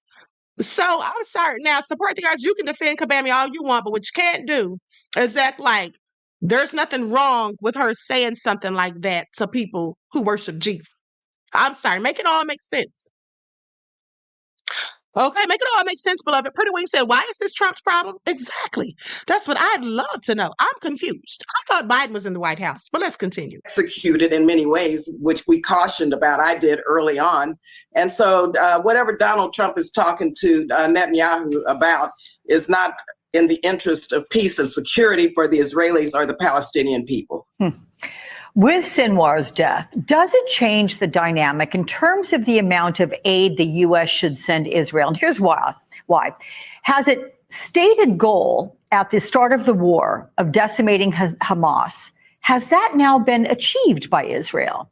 So I'm sorry. Now, Support the Arts, you can defend Kabami all you want, but what you can't do is act like there's nothing wrong with her saying something like that to people who worship Jesus. I'm sorry. Make it all make sense. Okay, make it all make sense, beloved. Pretty Wing said, why is this Trump's problem? Exactly. That's what I'd love to know. I'm confused. I thought Biden was in the White House, but let's continue. executed in many ways, which we cautioned about. I did early on. And so whatever Donald Trump is talking to Netanyahu about is not in the interest of peace and security for the Israelis or the Palestinian people. With Sinwar's death, does it change the dynamic in terms of the amount of aid the U.S. should send Israel? And here's why. Has it stated goal at the start of the war of decimating Hamas? Has that now been achieved by Israel?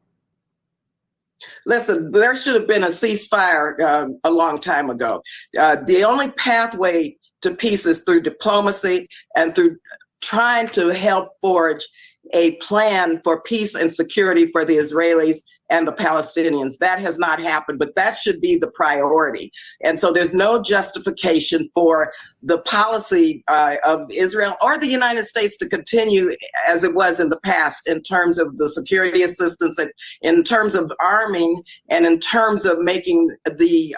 Listen, there should have been a ceasefire a long time ago. The only pathway to peace is through diplomacy and through trying to help forge a plan for peace and security for the Israelis and the Palestinians. That has not happened, but that should be the priority. And so there's no justification for the policy of Israel or the United States to continue as it was in the past in terms of the security assistance and in terms of arming and in terms of making the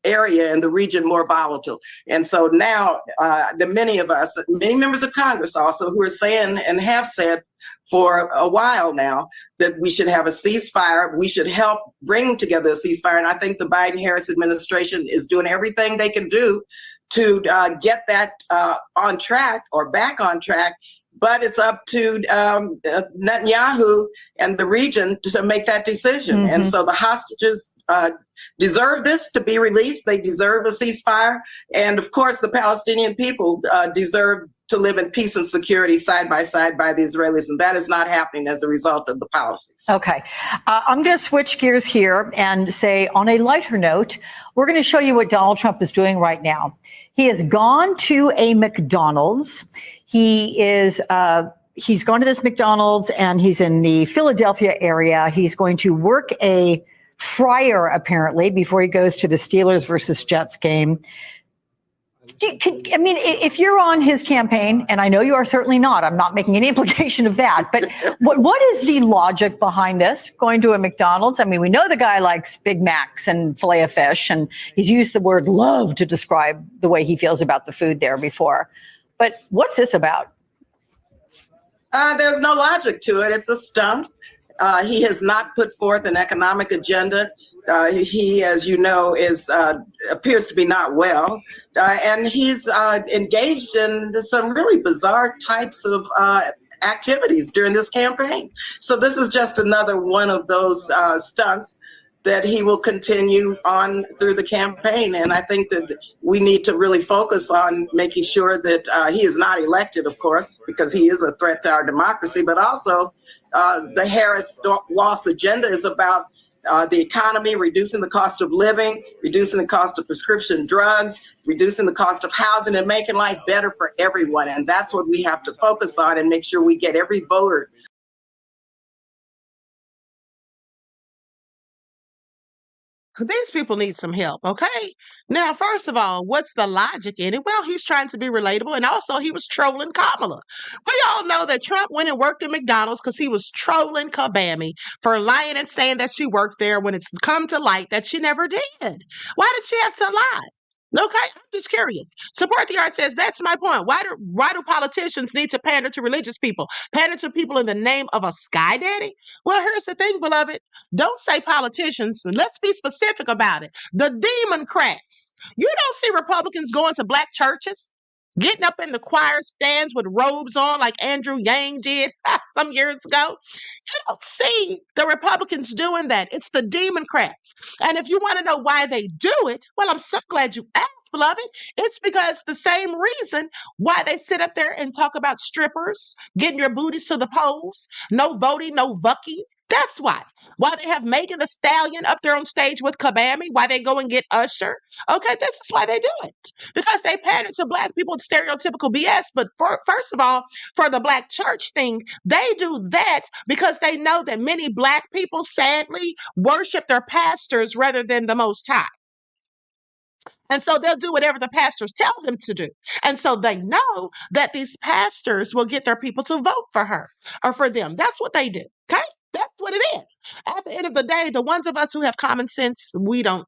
area and the region more volatile. And so now the many of us, many members of Congress also, who are saying and have said for a while now that we should have a ceasefire, we should help bring together a ceasefire. And I think the Biden-Harris administration is doing everything they can do to get that on track or back on track. But it's up to Netanyahu and the region to make that decision. Mm-hmm. And so the hostages deserve this to be released. They deserve a ceasefire. And of course, the Palestinian people deserve to live in peace and security side by side by the Israelis. And that is not happening as a result of the policies. Okay. I'm going to switch gears here and say, on a lighter note, we're going to show you what Donald Trump is doing right now. He has gone to a McDonald's. He's gone to this McDonald's and he's in the Philadelphia area. He's going to work a fryer, apparently, before he goes to the Steelers versus Jets game. If you're on his campaign, and I know you are certainly not, I'm not making any implication of that, but what is the logic behind this, going to a McDonald's? I mean, we know the guy likes Big Macs and filet of fish, and he's used the word love to describe the way he feels about the food there before. But what's this about? There's no logic to it. It's a stunt. He has not put forth an economic agenda. He, as you know, appears to be not well, and he's engaged in some really bizarre types of activities during this campaign. So this is just another one of those stunts. that he will continue on through the campaign. And I think that we need to really focus on making sure that he is not elected, of course, because he is a threat to our democracy, but also the Harris loss agenda is about the economy, reducing the cost of living, reducing the cost of prescription drugs, reducing the cost of housing, and making life better for everyone. And that's what we have to focus on and make sure we get every voter. These people need some help, okay? Now, first of all, what's the logic in it? Well, he's trying to be relatable, and also he was trolling Kamala. We all know that Trump went and worked at McDonald's because he was trolling Kabami for lying and saying that she worked there when it's come to light that she never did. Why did she have to lie? Okay, I'm just curious. Support the Art says that's my point. Why do politicians need to pander to religious people? Pander to people in the name of a sky daddy? Well, here's the thing, beloved. Don't say politicians. Let's be specific about it. The Democrats. You don't see Republicans going to black churches, getting up in the choir stands with robes on like Andrew Yang did some years ago. You don't see the Republicans doing that. It's the Democrats. And if you want to know why they do it, well, I'm so glad you asked, beloved. It's because the same reason why they sit up there and talk about strippers, getting your booties to the polls, no voting, no vucky. That's why. Why they have Megan Thee Stallion up there on stage with Kabami, why they go and get Usher. Okay, that's why they do it. Because they pander to black people with stereotypical BS. But first of all, for the black church thing, they do that because they know that many black people sadly worship their pastors rather than the Most High. And so they'll do whatever the pastors tell them to do. And so they know that these pastors will get their people to vote for her or for them. That's what they do. Okay? That's what it is. At the end of the day, the ones of us who have common sense, we don't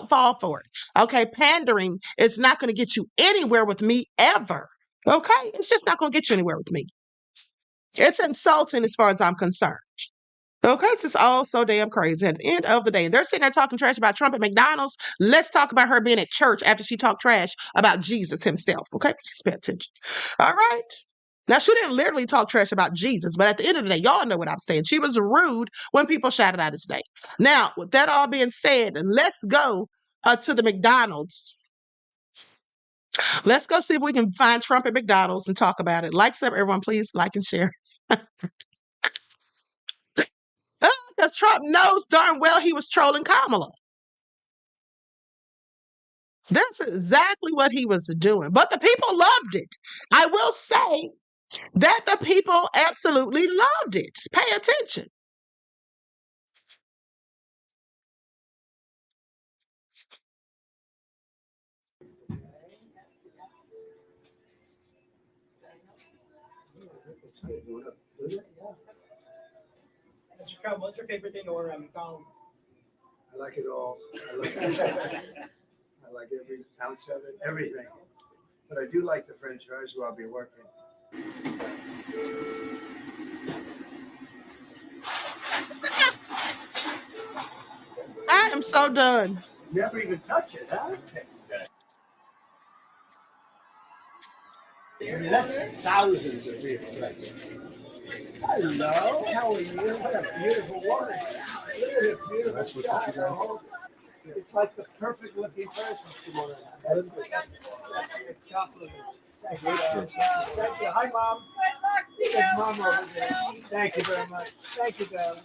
fall for it. Okay? Pandering is not going to get you anywhere with me ever. Okay? It's just not going to get you anywhere with me. It's insulting as far as I'm concerned. Okay, it's just all so damn crazy. At the end of the day, they're sitting there talking trash about Trump at McDonald's. Let's talk about her being at church after she talked trash about Jesus himself. Okay, please pay attention. All right. Now, she didn't literally talk trash about Jesus, but at the end of the day, y'all know what I'm saying. She was rude when people shouted out his name. Now, with that all being said, let's go to the McDonald's. Let's go see if we can find Trump at McDonald's and talk about it. Like, everyone, please like and share. Because Trump knows darn well he was trolling Kamala. That's exactly what he was doing. But the people loved it. I will say that the people absolutely loved it. Pay attention. Mr. Trump, what's your favorite thing to order at McDonald's? I like it all. I like every ounce of it, everything. But I do like the French fries where I'll be working. I am so done. Never even touch it, huh? I mean, that's thousands of people. Hello, how are you? What a beautiful woman. Look at it, beautiful sky. It's like the perfect looking person tomorrow. Thank you. Thank you. Hi, Mom. Good Mom over there. Thank you very much. Thank you, darling.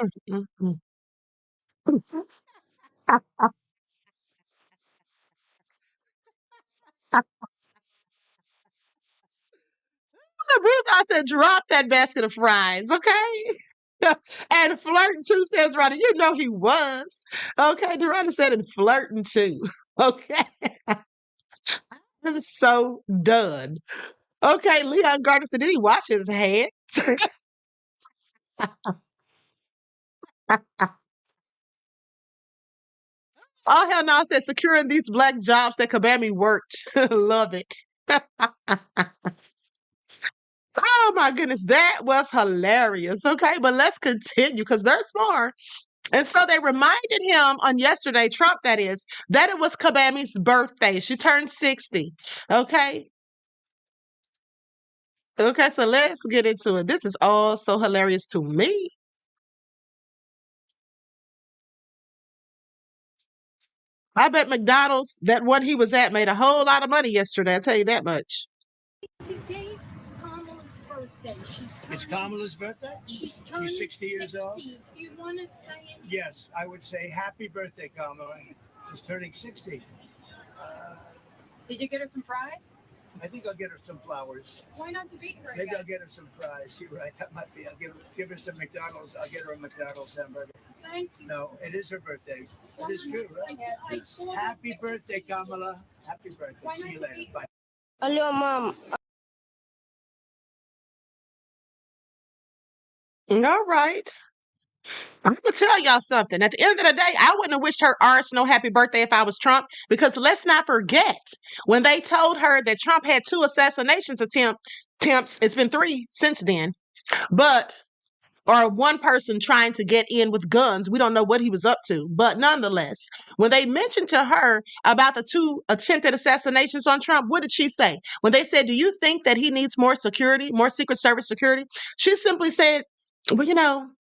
Mm, mm, mm. Ruth, I said, drop that basket of fries, okay? And flirting too, says Ronnie. You know he was. Okay, Durana said, and flirting too. Okay. I'm so done. Okay, Leon Gardner said, did he wash his hands? Oh, hell no, I said, securing these black jobs that Kabami worked. Love it. Oh my goodness, that was hilarious. Okay, but let's continue because there's more. And so they reminded him on yesterday, Trump that is, that it was Kabami's birthday. She turned 60. Okay. Okay, so let's get into it. This is all so hilarious to me. I bet McDonald's, that one he was at, made a whole lot of money yesterday. I'll tell you that much. Today's Kamala's birthday. It's Kamala's birthday? She's turning 60 years old? Do you want to say it? Yes, I would say happy birthday, Kamala. She's turning 60. Did you get her some fries? I think I'll get her some flowers. Why not to beat her? Maybe I'll get her some fries. You're right. That might be. I'll give her some McDonald's. I'll get her a McDonald's hamburger. Thank you. No, it is her birthday. It is true, right? I saw Happy birthday, Kamala. Happy birthday. Why See not you to later. beat Bye. Hello, Mom. All right. I'm gonna tell y'all something. At the end of the day, I wouldn't have wished her arse happy birthday if I was Trump, because let's not forget when they told her that Trump had 2 assassinations attempts. It's been 3 since then, or one person trying to get in with guns. We don't know what he was up to, but nonetheless, when they mentioned to her about the 2 attempted assassinations on Trump, what did she say? When they said, "Do you think that he needs more security, more Secret Service security?" She simply said, "Well,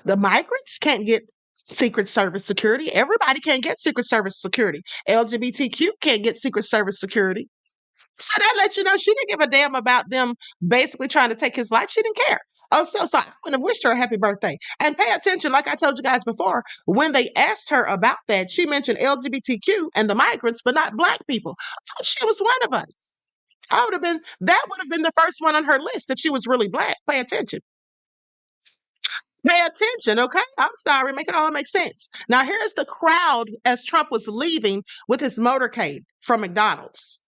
the migrants can't get Secret Service security. Everybody can't get Secret Service security. LGBTQ can't get Secret Service security." So that lets you know she didn't give a damn about them basically trying to take his life. She didn't care. Oh, so I wouldn't have wished her a happy birthday. And pay attention, like I told you guys before, when they asked her about that, she mentioned LGBTQ and the migrants, but not Black people. I thought she was one of us. That would have been the first one on her list if she was really Black. Pay attention. Pay attention, okay? I'm sorry, make it all make sense. Now, here's the crowd as Trump was leaving with his motorcade from McDonald's.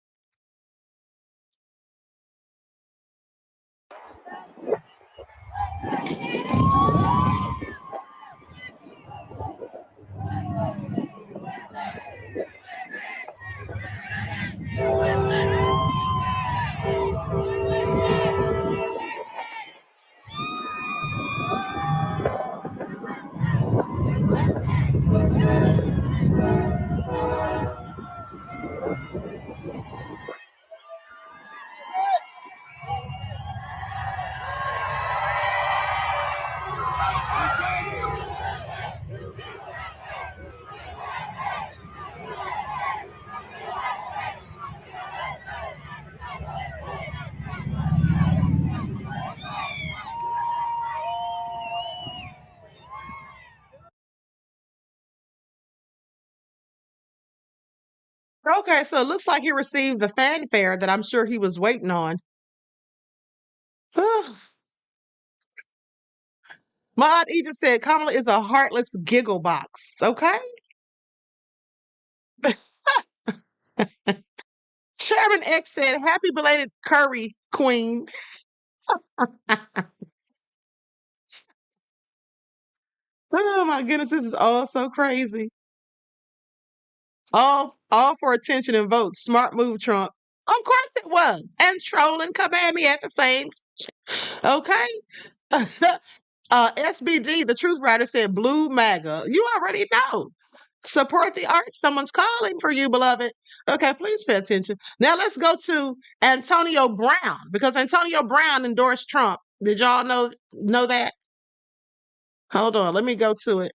Okay, so it looks like he received the fanfare that I'm sure he was waiting on. Maud Egypt said Kamala is a heartless giggle box. Okay. Chairman X said, "Happy belated curry, Queen." Oh my goodness, this is all so crazy. All for attention and votes. Smart move, Trump. Of course it was. And trolling command me at the same. Okay. SBD, the truth writer, said blue MAGA. You already know. Support the arts. Someone's calling for you, beloved. Okay, please pay attention. Now let's go to Antonio Brown, because Antonio Brown endorsed Trump. Did y'all know that? Hold on, let me go to it.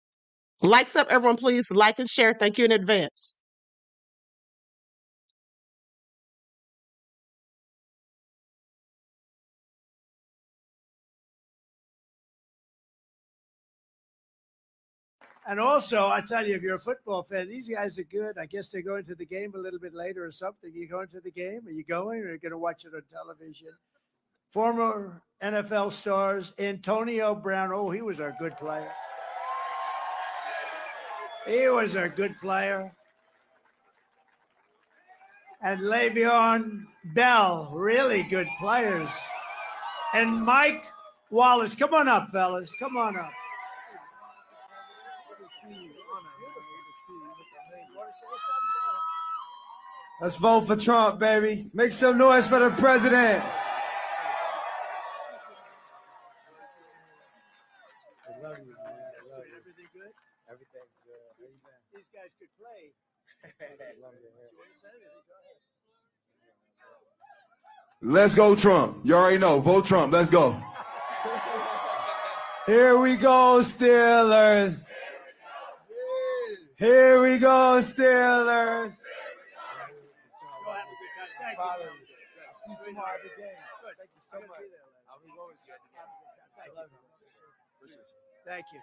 Likes up, everyone, please. Like and share. Thank you in advance. And also, I tell you, if you're a football fan, these guys are good. I guess they're going to the game a little bit later or something. You going to the game? Are you going, or are you going to watch it on television? Former NFL stars, Antonio Brown. Oh, he was our good player. He was a good player. And Le'Veon Bell, really good players. And Mike Wallace. Come on up, fellas. Come on up. Let's vote for Trump, baby. Make some noise for the president. I love you, man. I love you. Everything good? Everything's good. These guys could play. Let's go, Trump. You already know. Vote Trump. Let's go. Here we go, Steelers. Here we go, Steelers. Go have a good time. Thank you. See you tomorrow at the game. Thank you so much. I'll be going to you at the game. Thank you.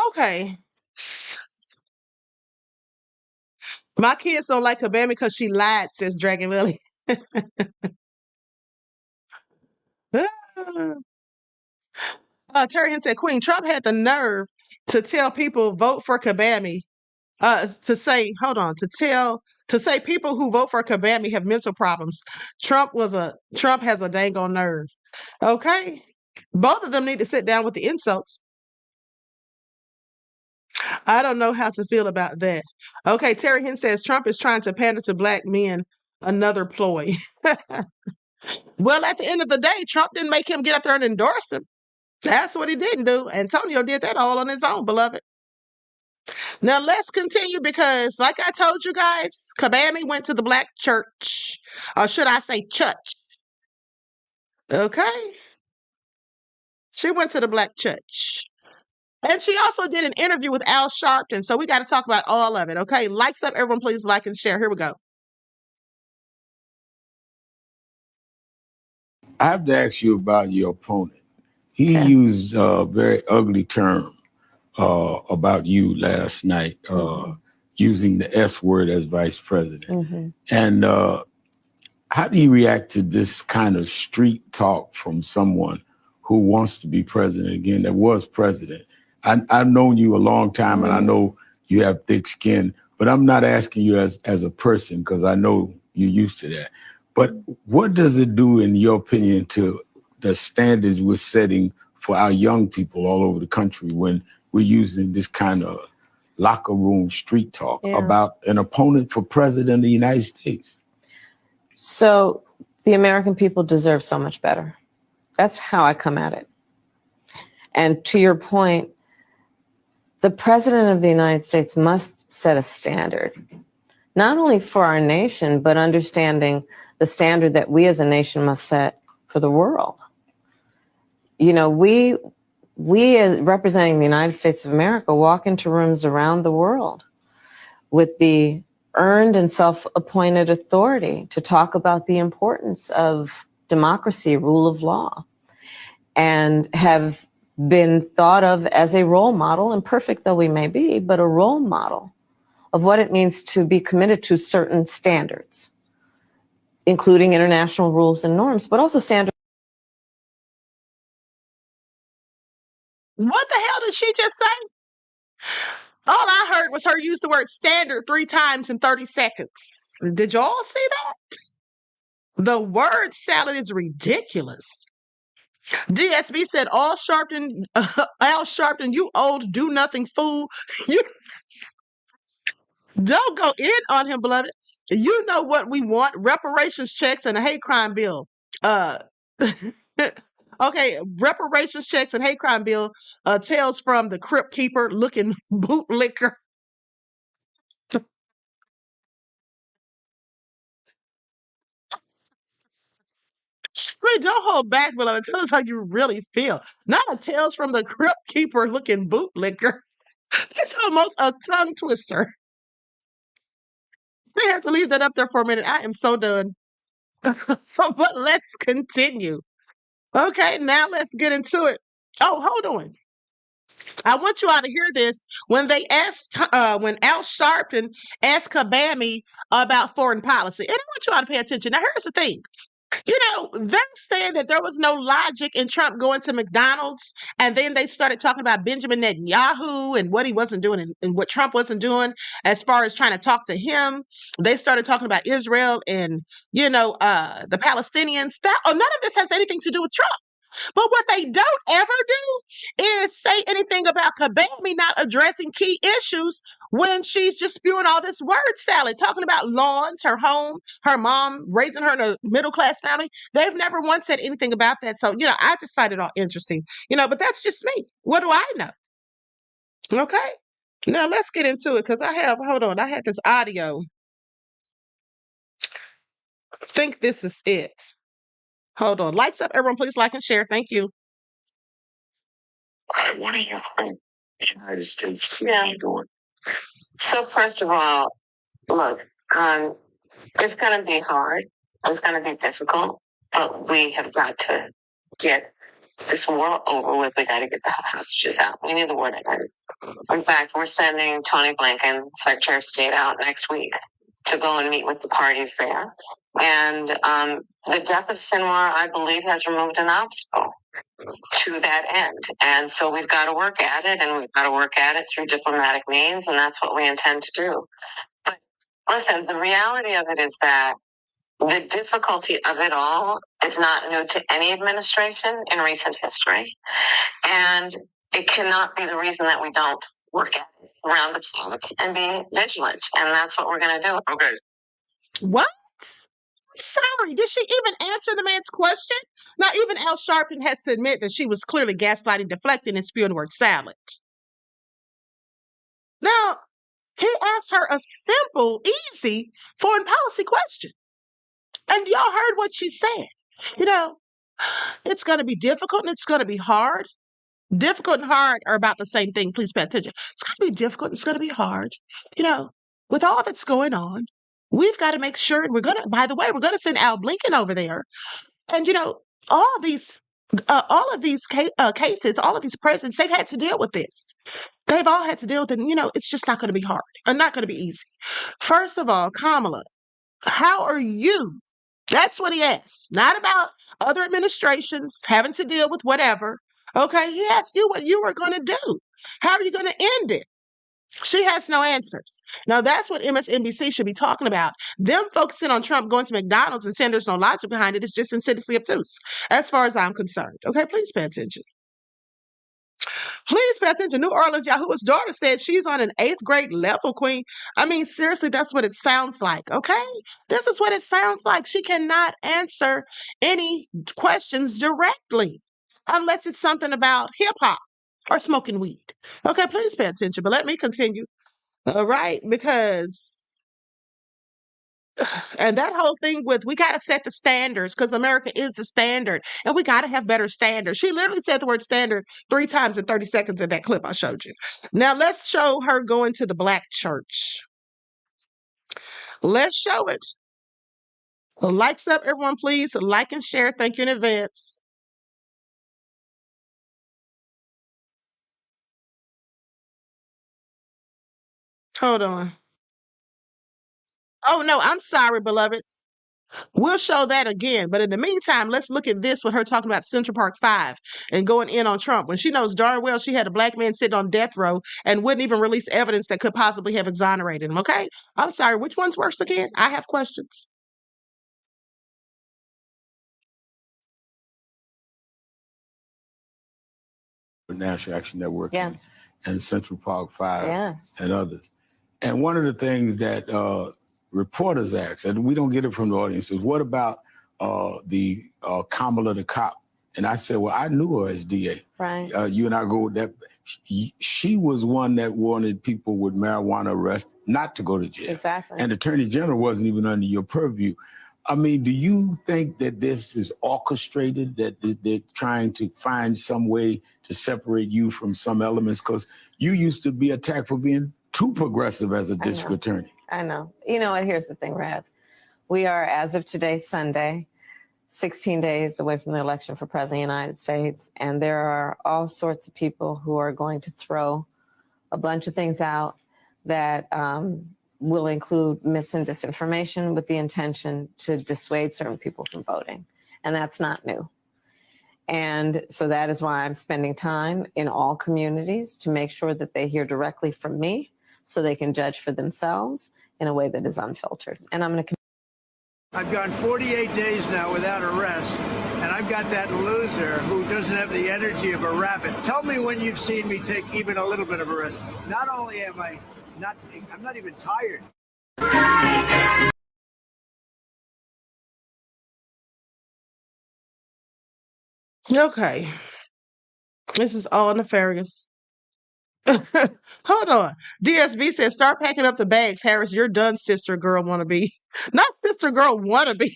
Okay. My kids don't like Kabami because she lied, says Dragon Lily. Terry Hinn said, Queen, Trump had the nerve to tell people vote for Kabami. To say people who vote for Kabami have mental problems. Trump has a dang on nerve. Okay. Both of them need to sit down with the insults. I don't know how to feel about that. Okay, Terry Hinn says Trump is trying to pander to black men, another ploy. Well, at the end of the day, Trump didn't make him get up there and endorse him. That's what he didn't do. Antonio did that all on his own, beloved. Now let's continue because, like I told you guys, Kabami went to the black church, or should I say church? Okay, she went to the black church. And she also did an interview with Al Sharpton. So we got to talk about all of it. Okay. Likes up, everyone, please like and share. Here we go. I have to ask you about your opponent. He used a very ugly term about you last night, using the S word as vice president. And how do you react to this kind of street talk from someone who wants to be president again, that was president? I've known you a long time, and I know you have thick skin, but I'm not asking you as a person because I know you're used to that. But what does it do, in your opinion, to the standards we're setting for our young people all over the country when we're using this kind of locker room street talk about an opponent for president of the United States? So the American people deserve so much better. That's how I come at it. And to your point, the president of the United States must set a standard, not only for our nation, but understanding the standard that we as a nation must set for the world. You know, we as representing the United States of America walk into rooms around the world with the earned and self-appointed authority to talk about the importance of democracy, rule of law, and have been thought of as a role model, imperfect though we may be, but a role model of what it means to be committed to certain standards, including international rules and norms, but also standards. What the hell did she just say? All I heard was her use the word standard 3 times in 30 seconds. Did y'all see that? The word salad is ridiculous. DSB said, Al Sharpton, you old do-nothing fool. You don't go in on him, beloved. You know what we want, reparations checks and a hate crime bill. Okay, reparations checks and hate crime bill, tales from the crypt keeper looking bootlicker. Wait, don't hold back, beloved. Tell us how you really feel. Not a tales from the crypt keeper looking bootlicker. It's almost a tongue twister. We have to leave that up there for a minute. I am so done. But let's continue. Okay, now let's get into it. Oh, hold on. I want you all to hear this. When they asked, when Al Sharpton asked Kabami about foreign policy, and I want you all to pay attention. Now, here's the thing. You know, they're saying that there was no logic in Trump going to McDonald's, and then they started talking about Benjamin Netanyahu and what he wasn't doing and what Trump wasn't doing as far as trying to talk to him. They started talking about Israel and, the Palestinians. None of this has anything to do with Trump. But what they don't ever do is say anything about Kabami not addressing key issues when she's just spewing all this word salad, talking about lawns, her home, her mom raising her in a middle class family. They've never once said anything about that. So, I just find it all interesting, but that's just me. What do I know? Okay. Now let's get into it because I had this audio. I think this is it. Hold on. Likes up, everyone. Please like and share. Thank you. What are you think the United States should be doing? So first of all, look, it's going to be hard. It's going to be difficult, but we have got to get this war over with. We got to get the hostages out. We need the war to end. In fact, we're sending Tony Blinken, Secretary of State, out next week to go and meet with the parties there. And the death of Sinwar, I believe, has removed an obstacle to that end. And so we've got to work at it, and we've got to work at it through diplomatic means, and that's what we intend to do. But listen, the reality of it is that the difficulty of it all is not new to any administration in recent history. And it cannot be the reason that we don't work at it around the clock and be vigilant. And that's what we're going to do. Okay. What? Sorry, did she even answer the man's question? Now, even Al Sharpton has to admit that she was clearly gaslighting, deflecting, and spewing the word salad. Now, he asked her a simple, easy foreign policy question. And y'all heard what she said. You know, it's going to be difficult and it's going to be hard. Difficult and hard are about the same thing. Please pay attention. It's going to be difficult and it's going to be hard. You know, with all that's going on, we've got to make sure, and by the way, we're going to send Al Blinken over there. And, you know, all of these cases, all of these presidents, they've had to deal with this. They've all had to deal with it. And, you know, it's just not going to be hard and not going to be easy. First of all, Kamala, how are you? That's what he asked. Not about other administrations having to deal with whatever. Okay, he asked you what you were going to do. How are you going to end it? She has no answers. Now, that's what MSNBC should be talking about. Them focusing on Trump going to McDonald's and saying there's no logic behind it is just insidiously obtuse, as far as I'm concerned. Okay, please pay attention. Please pay attention. New Orleans Yahuwah's daughter said she's on an 8th grade level, Queen. I mean, seriously, that's what it sounds like, okay? This is what it sounds like. She cannot answer any questions directly unless it's something about hip-hop or smoking weed. Okay, please pay attention, but let me continue. All right, because and that whole thing with we got to set the standards because America is the standard and we got to have better standards. She literally said the word standard 3 times in 30 seconds in that clip I showed you. Now let's show her going to the black church. Let's show it. Likes up, everyone, please. Like and share. Thank you in advance. Hold on. Oh, no, I'm sorry, beloveds. We'll show that again. But in the meantime, let's look at this with her talking about Central Park 5 and going in on Trump when she knows darn well she had a black man sitting on death row and wouldn't even release evidence that could possibly have exonerated him. Okay? I'm sorry. Which one's worse again? I have questions. National Action Network Yes. and Central Park 5 Yes. and others. And one of the things that reporters ask, and we don't get it from the audience, is what about the Kamala the cop? And I said, well, I knew her as DA. Right. You and I go with that. She was one that wanted people with marijuana arrest not to go to jail. Exactly. And Attorney General wasn't even under your purview. I mean, do you think that this is orchestrated, that they're trying to find some way to separate you from some elements? Because you used to be attacked for being too progressive as a district attorney. I know. You know what? Here's the thing, Rev. We are, as of today, Sunday, 16 days away from the election for President of the United States. And there are all sorts of people who are going to throw a bunch of things out that will include mis and disinformation with the intention to dissuade certain people from voting. And that's not new. And so that is why I'm spending time in all communities to make sure that they hear directly from me so they can judge for themselves in a way that is unfiltered. And I'm going to. I've gone 48 days now without arrest, and I've got that loser who doesn't have the energy of a rabbit. Tell me when you've seen me take even a little bit of a risk. Not only am I'm not even tired. Okay. This is all nefarious. Hold on. DSB says, start packing up the bags. Harris, you're done, sister girl wannabe. Not sister girl wannabe.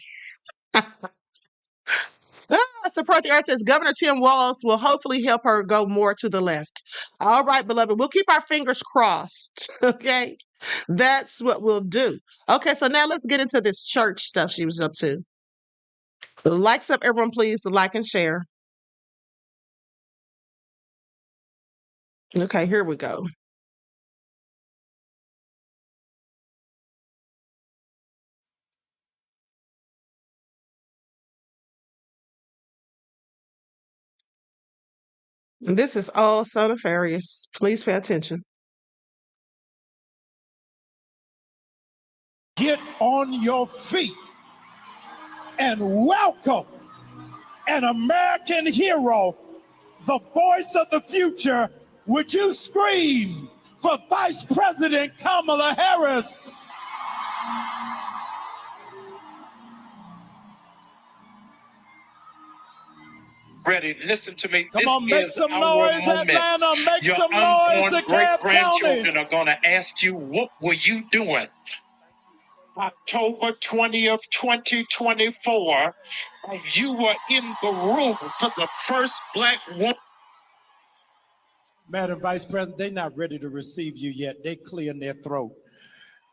Support the Arts says Governor Tim Walz will hopefully help her go more to the left. All right, beloved. We'll keep our fingers crossed. Okay. That's what we'll do. Okay, so now let's get into this church stuff she was up to. Likes up, everyone, please. Like and share. Okay, here we go. This is all so nefarious. Please pay attention. Get on your feet and welcome an American hero, the voice of the future. Would you scream for Vice President Kamala Harris? Ready, listen to me. Come this on, make is some our noise, moment. Atlanta. Make Your some unborn noise, great-grandchildren are going to ask you, what were you doing? October 20th, 2024, you were in the room for the first black woman. Madam Vice President, they're not ready to receive you yet. They're clearing their throat.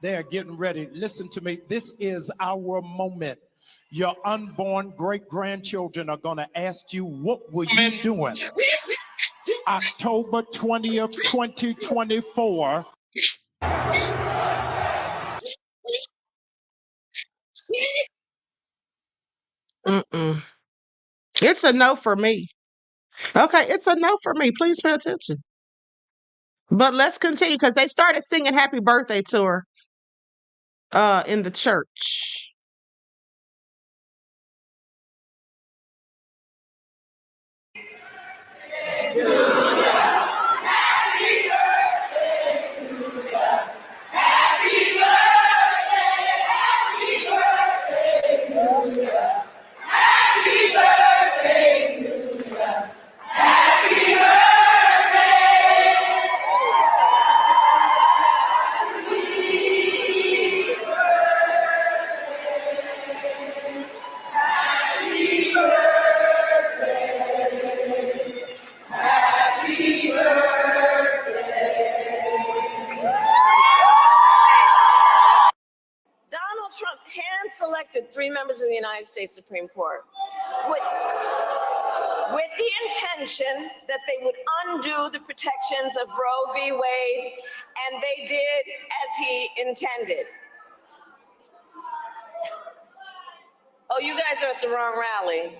They are getting ready. Listen to me. This is our moment. Your unborn great-grandchildren are going to ask you, what were you doing? October 20th, 2024. It's a no for me. Okay, it's a no for me. Please pay attention. But let's continue because they started singing happy birthday to her in the church. Donald Trump hand-selected 3 members of the United States Supreme Court with the intention that they would undo the protections of Roe v. Wade, and they did as he intended. Oh, you guys are at the wrong rally.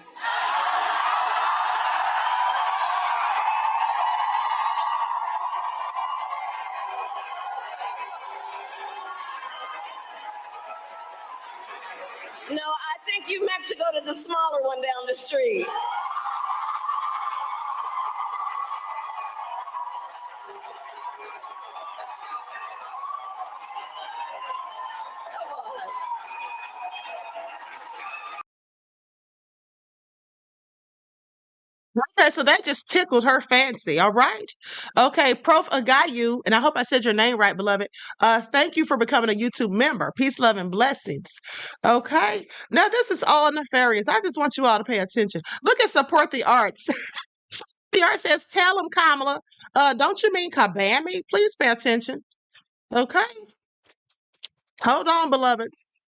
No, I think you meant to go to the smaller one down the street. Come on. Okay, so that just tickled her fancy. All right. Okay, Prof Agayu, and I hope I said your name right, beloved. Thank you for becoming a YouTube member. Peace, love, and blessings. Okay. Now this is all nefarious. I just want you all to pay attention. Look at support the arts. The art says, tell him, Kamala. Don't you mean Kabami? Please pay attention. Okay. Hold on, beloveds.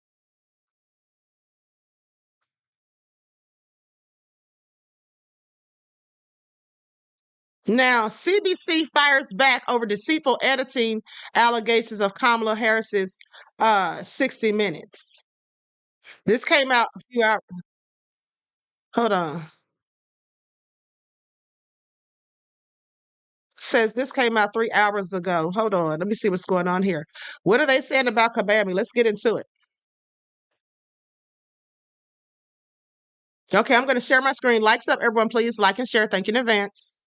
Now, CBC fires back over deceitful editing allegations of Kamala Harris's 60 Minutes. This came out a few hours. Hold on. Says this came out 3 hours ago. Hold on. Let me see what's going on here. What are they saying about Kabami? Let's get into it. Okay, I'm going to share my screen. Likes up, everyone, please. Like and share. Thank you in advance.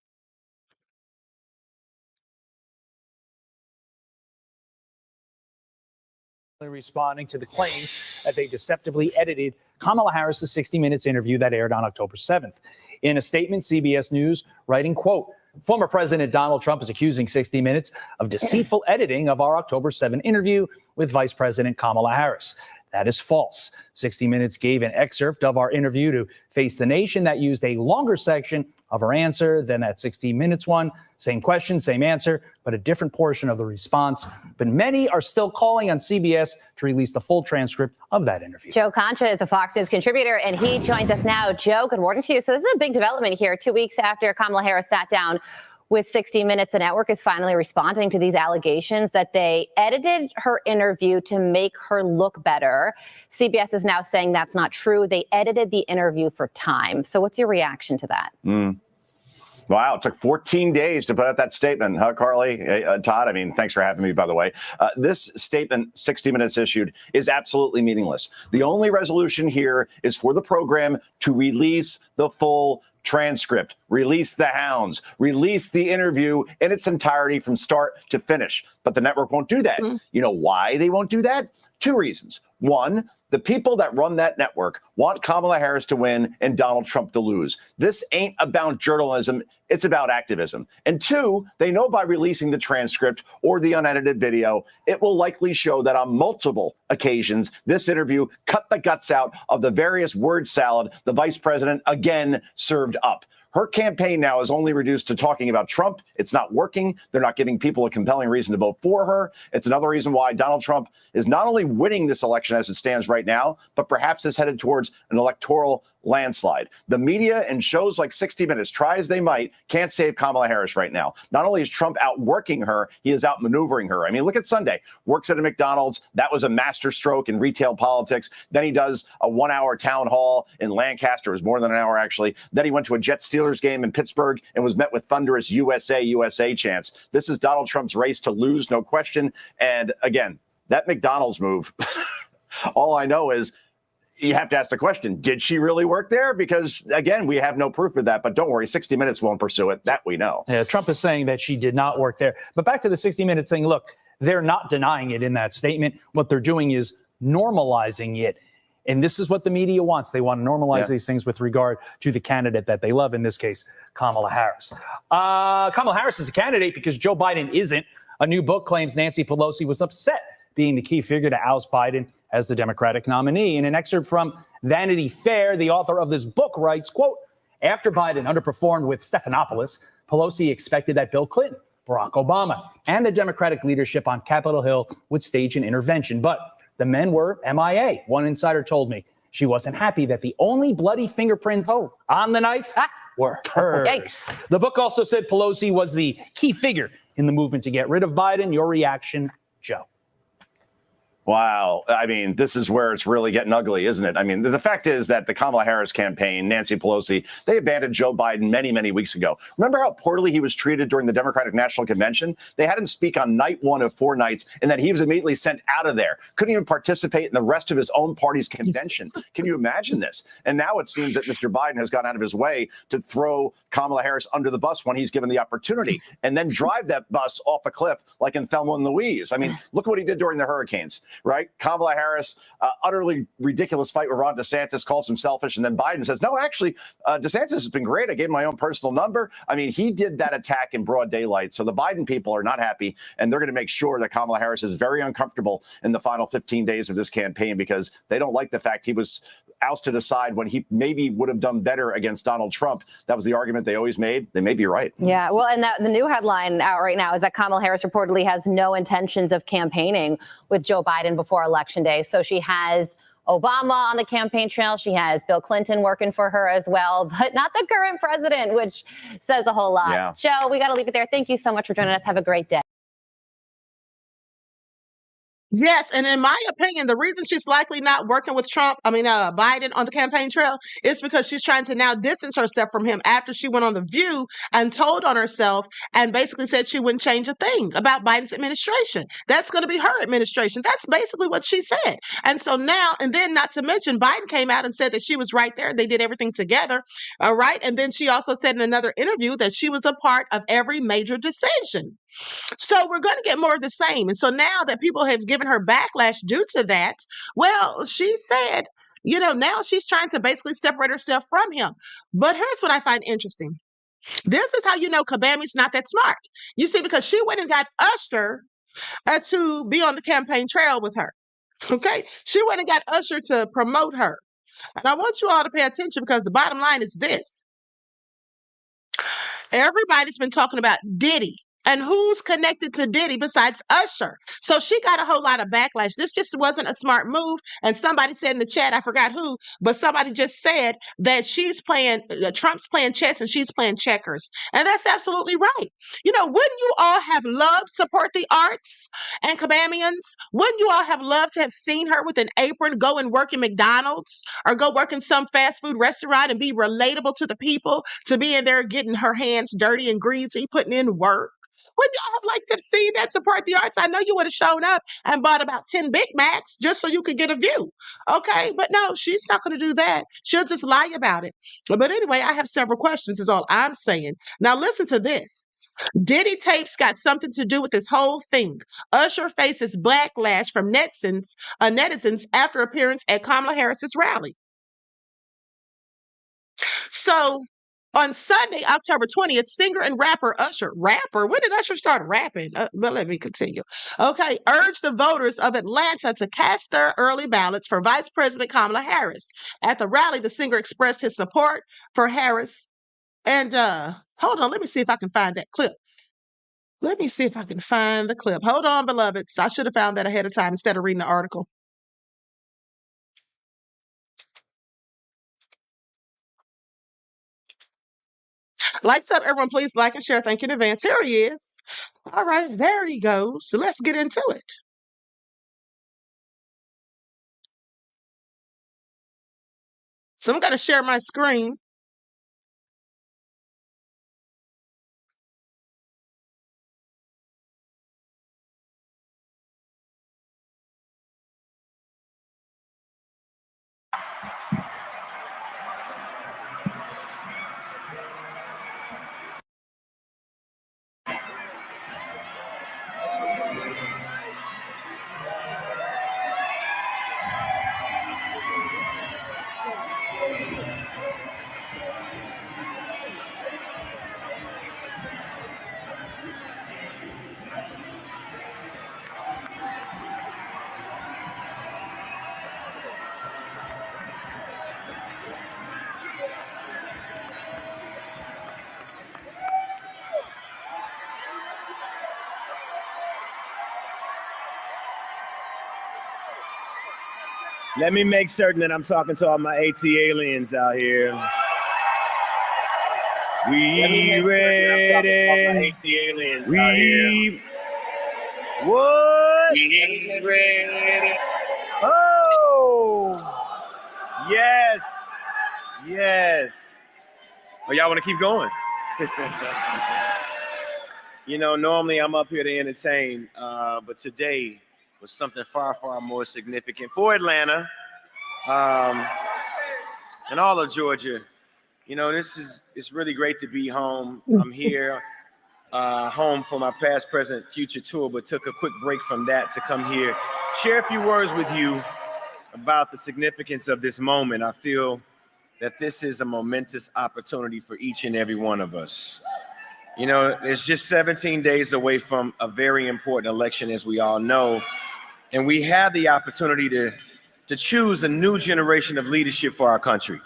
Responding to the claim that they deceptively edited Kamala Harris's 60 Minutes interview that aired on October 7th. In a statement, CBS News writing, quote, former President Donald Trump is accusing 60 Minutes of deceitful editing of our October 7 interview with Vice President Kamala Harris. That is false. 60 Minutes gave an excerpt of our interview to Face the Nation that used a longer section of her answer than that 60 Minutes one. Same question, same answer, but a different portion of the response. But many are still calling on CBS to release the full transcript of that interview. Joe Concha is a Fox News contributor, and he joins us now. Joe, good morning to you. So this is a big development here, 2 weeks after Kamala Harris sat down with 60 Minutes. The network is finally responding to these allegations that they edited her interview to make her look better. CBS is now saying that's not true. They edited the interview for time. So what's your reaction to that? Wow, it took 14 days to put out that statement, huh, Carly? Todd, I mean, thanks for having me, by the way. This statement 60 Minutes issued is absolutely meaningless. The only resolution here is for the program to release the full transcript, release the hounds, release the interview in its entirety from start to finish. But the network won't do that. You know why they won't do that? Two reasons. One, the people that run that network want Kamala Harris to win and Donald Trump to lose. This ain't about journalism. It's about activism. And two, they know by releasing the transcript or the unedited video, it will likely show that on multiple occasions, this interview cut the guts out of the various word salad the vice president again served up. Her campaign now is only reduced to talking about Trump. It's not working. They're not giving people a compelling reason to vote for her. It's another reason why Donald Trump is not only winning this election as it stands right now, but perhaps is headed towards an electoral landslide. The media and shows like 60 Minutes, try as they might, can't save Kamala Harris right now. Not only is Trump outworking her, he is outmaneuvering her. I mean, look at Sunday. Works at a McDonald's. That was a master stroke in retail politics. Then he does a 1-hour town hall in Lancaster. It was more than an hour, actually. Then he went to a Jets-Steelers game in Pittsburgh and was met with thunderous USA, USA chants. This is Donald Trump's race to lose, no question. And again, that McDonald's move, all I know is you have to ask the question, did she really work there? Because, again, we have no proof of that. But don't worry, 60 Minutes won't pursue it. That we know. Yeah, Trump is saying that she did not work there. But back to the 60 Minutes thing, look, they're not denying it in that statement. What they're doing is normalizing it. And this is what the media wants. They want to normalize these things with regard to the candidate that they love, in this case, Kamala Harris. Kamala Harris is a candidate because Joe Biden isn't. A new book claims Nancy Pelosi was upset being the key figure to oust Biden as the Democratic nominee. In an excerpt from Vanity Fair, the author of this book writes, quote, after Biden underperformed with Stephanopoulos, Pelosi expected that Bill Clinton, Barack Obama, and the Democratic leadership on Capitol Hill would stage an intervention. But the men were MIA. One insider told me she wasn't happy that the only bloody fingerprints on the knife were hers. Yikes. The book also said Pelosi was the key figure in the movement to get rid of Biden. Your reaction, Joe? Wow. I mean, this is where it's really getting ugly, isn't it? I mean, the fact is that the Kamala Harris campaign, Nancy Pelosi, they abandoned Joe Biden many, many weeks ago. Remember how poorly he was treated during the Democratic National Convention? They had him speak on night one of 4 nights, and then he was immediately sent out of there. Couldn't even participate in the rest of his own party's convention. Can you imagine this? And now it seems that Mr. Biden has gone out of his way to throw Kamala Harris under the bus when he's given the opportunity, and then drive that bus off a cliff like in Thelma and Louise. I mean, look what he did during the hurricanes. Right? Kamala Harris, utterly ridiculous fight with Ron DeSantis, calls him selfish. And then Biden says, no, actually, DeSantis has been great. I gave him my own personal number. I mean, he did that attack in broad daylight. So the Biden people are not happy. And they're going to make sure that Kamala Harris is very uncomfortable in the final 15 days of this campaign because they don't like the fact he was ousted aside when he maybe would have done better against Donald Trump. That was the argument they always made. They may be right. Yeah, well, and the new headline out right now is that Kamala Harris reportedly has no intentions of campaigning with Joe Biden before Election Day. So she has Obama on the campaign trail. She has Bill Clinton working for her as well, but not the current president, which says a whole lot. Yeah. Joe, we got to leave it there. Thank you so much for joining us. Have a great day. Yes, and in my opinion, the reason she's likely not working with Biden on the campaign trail is because she's trying to now distance herself from him after she went on The View and told on herself and basically said she wouldn't change a thing about Biden's administration. That's going to be her administration. That's basically what she said. And so now, and then not to mention, Biden came out and said that she was right there. They did everything together. All right. And then she also said in another interview that she was a part of every major decision. So we're going to get more of the same. And so now that people have given her backlash due to that, well, she said, now she's trying to basically separate herself from him. But here's what I find interesting. This is how you know Kabami's not that smart. You see, because she went and got Usher to be on the campaign trail with her. Okay, she went and got Usher to promote her. And I want you all to pay attention because the bottom line is this. Everybody's been talking about Diddy. And who's connected to Diddy besides Usher? So she got a whole lot of backlash. This just wasn't a smart move. And somebody said in the chat, I forgot who, but somebody just said that Trump's playing chess and she's playing checkers. And that's absolutely right. You know, wouldn't you all have loved to support the arts and Kabamians? Wouldn't you all have loved to have seen her with an apron go and work in McDonald's or go work in some fast food restaurant and be relatable to the people, to be in there getting her hands dirty and greasy, putting in work? Wouldn't y'all have liked to have seen that support the arts? I know you would have shown up and bought about 10 Big Macs just so you could get a view. Okay, but no, she's not going to do that. She'll just lie about it. But anyway, I have several questions, is all I'm saying. Now listen to this. Diddy tapes got something to do with this whole thing. Usher faces backlash from netizens after appearance at Kamala Harris's rally. So on Sunday, October 20th, singer and rapper Usher, when did Usher start rapping? But let me continue. Okay, urged the voters of Atlanta to cast their early ballots for Vice President Kamala Harris. At the rally, the singer expressed his support for Harris. And hold on, let me see if I can find that clip. Let me see if I can find the clip. Hold on, beloveds. I should have found that ahead of time instead of reading the article. Lights up, everyone. Please like and share. Thank you in advance. Here he is. All right, there he goes. So let's get into it. So I'm going to share my screen. Let me make certain that I'm talking to all my AT aliens out here. We ready? We what? We ready? Oh, yes, yes. Oh, y'all want to keep going? You know, normally I'm up here to entertain, but today was something far, far more significant for Atlanta and all of Georgia. You know, it's really great to be home. I'm here home for my past, present, future tour, but took a quick break from that to come here, share a few words with you about the significance of this moment. I feel that this is a momentous opportunity for each and every one of us. You know, it's just 17 days away from a very important election, as we all know. And we have the opportunity to choose a new generation of leadership for our country.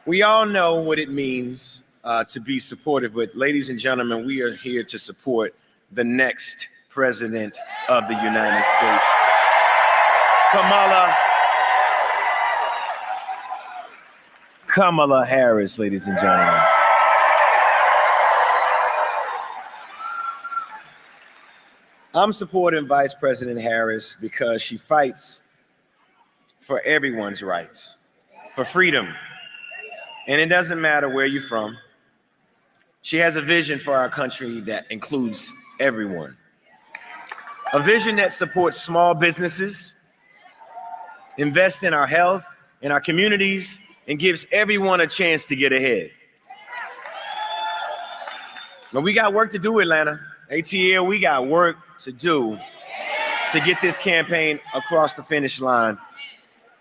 We all know what it means to be supportive, but ladies and gentlemen, we are here to support the next president of the United States, Kamala Harris, ladies and gentlemen. I'm supporting Vice President Harris because she fights for everyone's rights, for freedom. And it doesn't matter where you're from. She has a vision for our country that includes everyone. A vision that supports small businesses, invests in our health, in our communities, and gives everyone a chance to get ahead. But we got work to do, Atlanta. ATL, we got work to do to get this campaign across the finish line.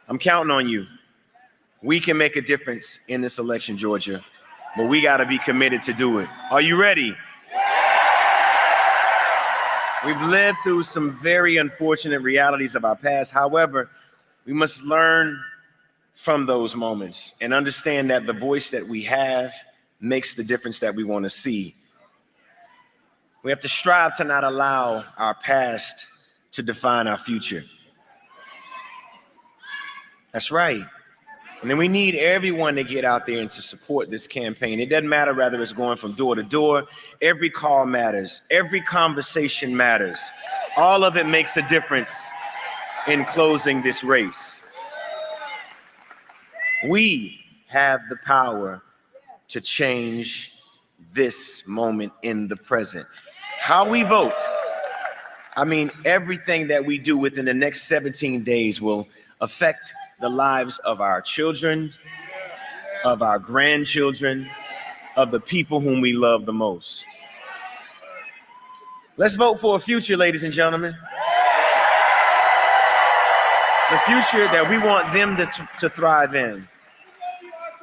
I'm counting on you. We can make a difference in this election, Georgia, but we got to be committed to do it. Are you ready? We've lived through some very unfortunate realities of our past. However, we must learn from those moments and understand that the voice that we have makes the difference that we want to see. We have to strive to not allow our past to define our future. That's right. And then we need everyone to get out there and to support this campaign. It doesn't matter whether it's going from door to door. Every call matters. Every conversation matters. All of it makes a difference in closing this race. We have the power to change this moment in the present. How we vote, I mean, everything that we do within the next 17 days will affect the lives of our children, of our grandchildren, of the people whom we love the most. Let's vote for a future, ladies and gentlemen. The future that we want them to thrive in.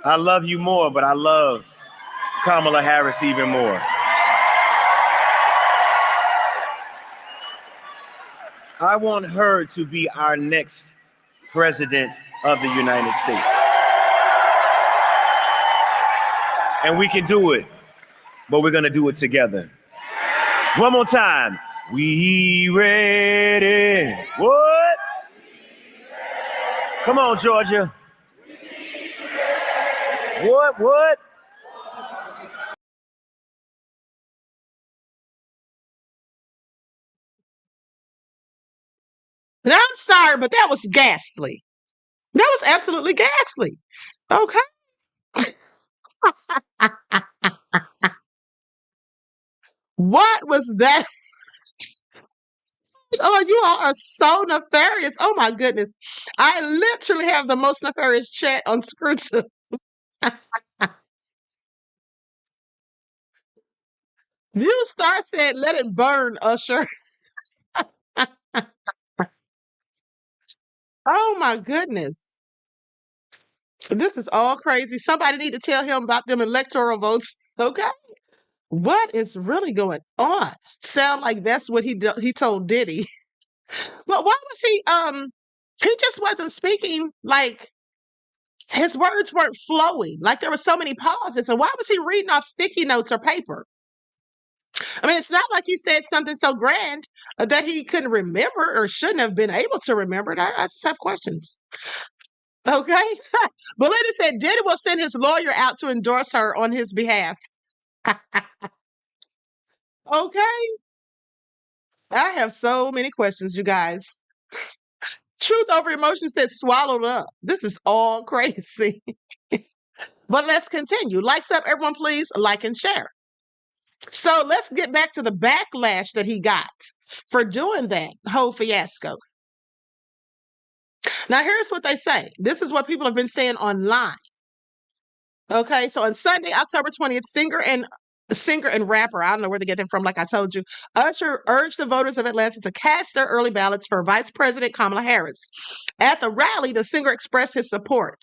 I love you more, but I love Kamala Harris even more. I want her to be our next president of the United States. And we can do it, but we're gonna do it together. One more time. We ready? What? Come on, Georgia. What? Now, I'm sorry, but that was ghastly. That was absolutely ghastly. Okay. What was that? Oh, you all are so nefarious. Oh my goodness. I literally have the most nefarious chat on Screw. View Star said, let it burn, Usher. Oh my goodness. This is all crazy. Somebody need to tell him about them electoral votes. Okay. What is really going on? Sound like that's what he told Diddy. Well, why was he just wasn't speaking, like his words weren't flowing. Like there were so many pauses. And why was he reading off sticky notes or paper? I mean, it's not like he said something so grand that he couldn't remember or shouldn't have been able to remember it. I just have questions. Okay. Belinda said Diddy will send his lawyer out to endorse her on his behalf. Okay. I have so many questions, you guys. Truth over emotion said swallowed up. This is all crazy. But let's continue. Likes up, everyone, please like and share. So let's get back to the backlash that he got for doing that whole fiasco. Now, here's what they say. This is what people have been saying online. Okay, so on Sunday, October 20th, singer and rapper, I don't know where to get them from, like I told you, Usher urged the voters of Atlanta to cast their early ballots for Vice President Kamala Harris. At the rally, the singer expressed his support.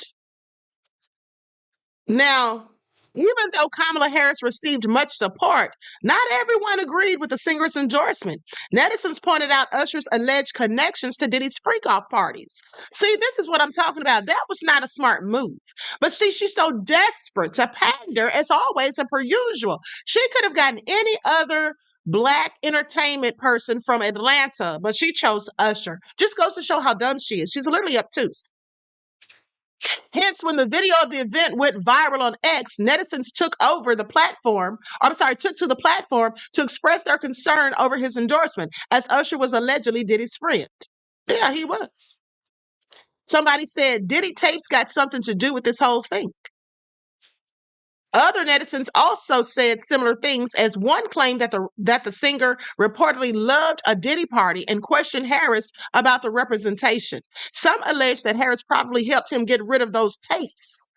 Now, even though Kamala Harris received much support, not everyone agreed with the singer's endorsement. Netizens pointed out Usher's alleged connections to Diddy's freak-off parties. See, this is what I'm talking about. That was not a smart move. But see, she's so desperate to pander, as always and per usual. She could have gotten any other Black entertainment person from Atlanta, but she chose Usher. Just goes to show how dumb she is. She's literally obtuse. Hence, when the video of the event went viral on X, netizens took to the platform to express their concern over his endorsement, as Usher was allegedly Diddy's friend. Yeah, he was. Somebody said Diddy tapes got something to do with this whole thing. Other netizens also said similar things, as one claimed that the singer reportedly loved a Diddy party and questioned Harris about the representation. Some alleged that Harris probably helped him get rid of those tapes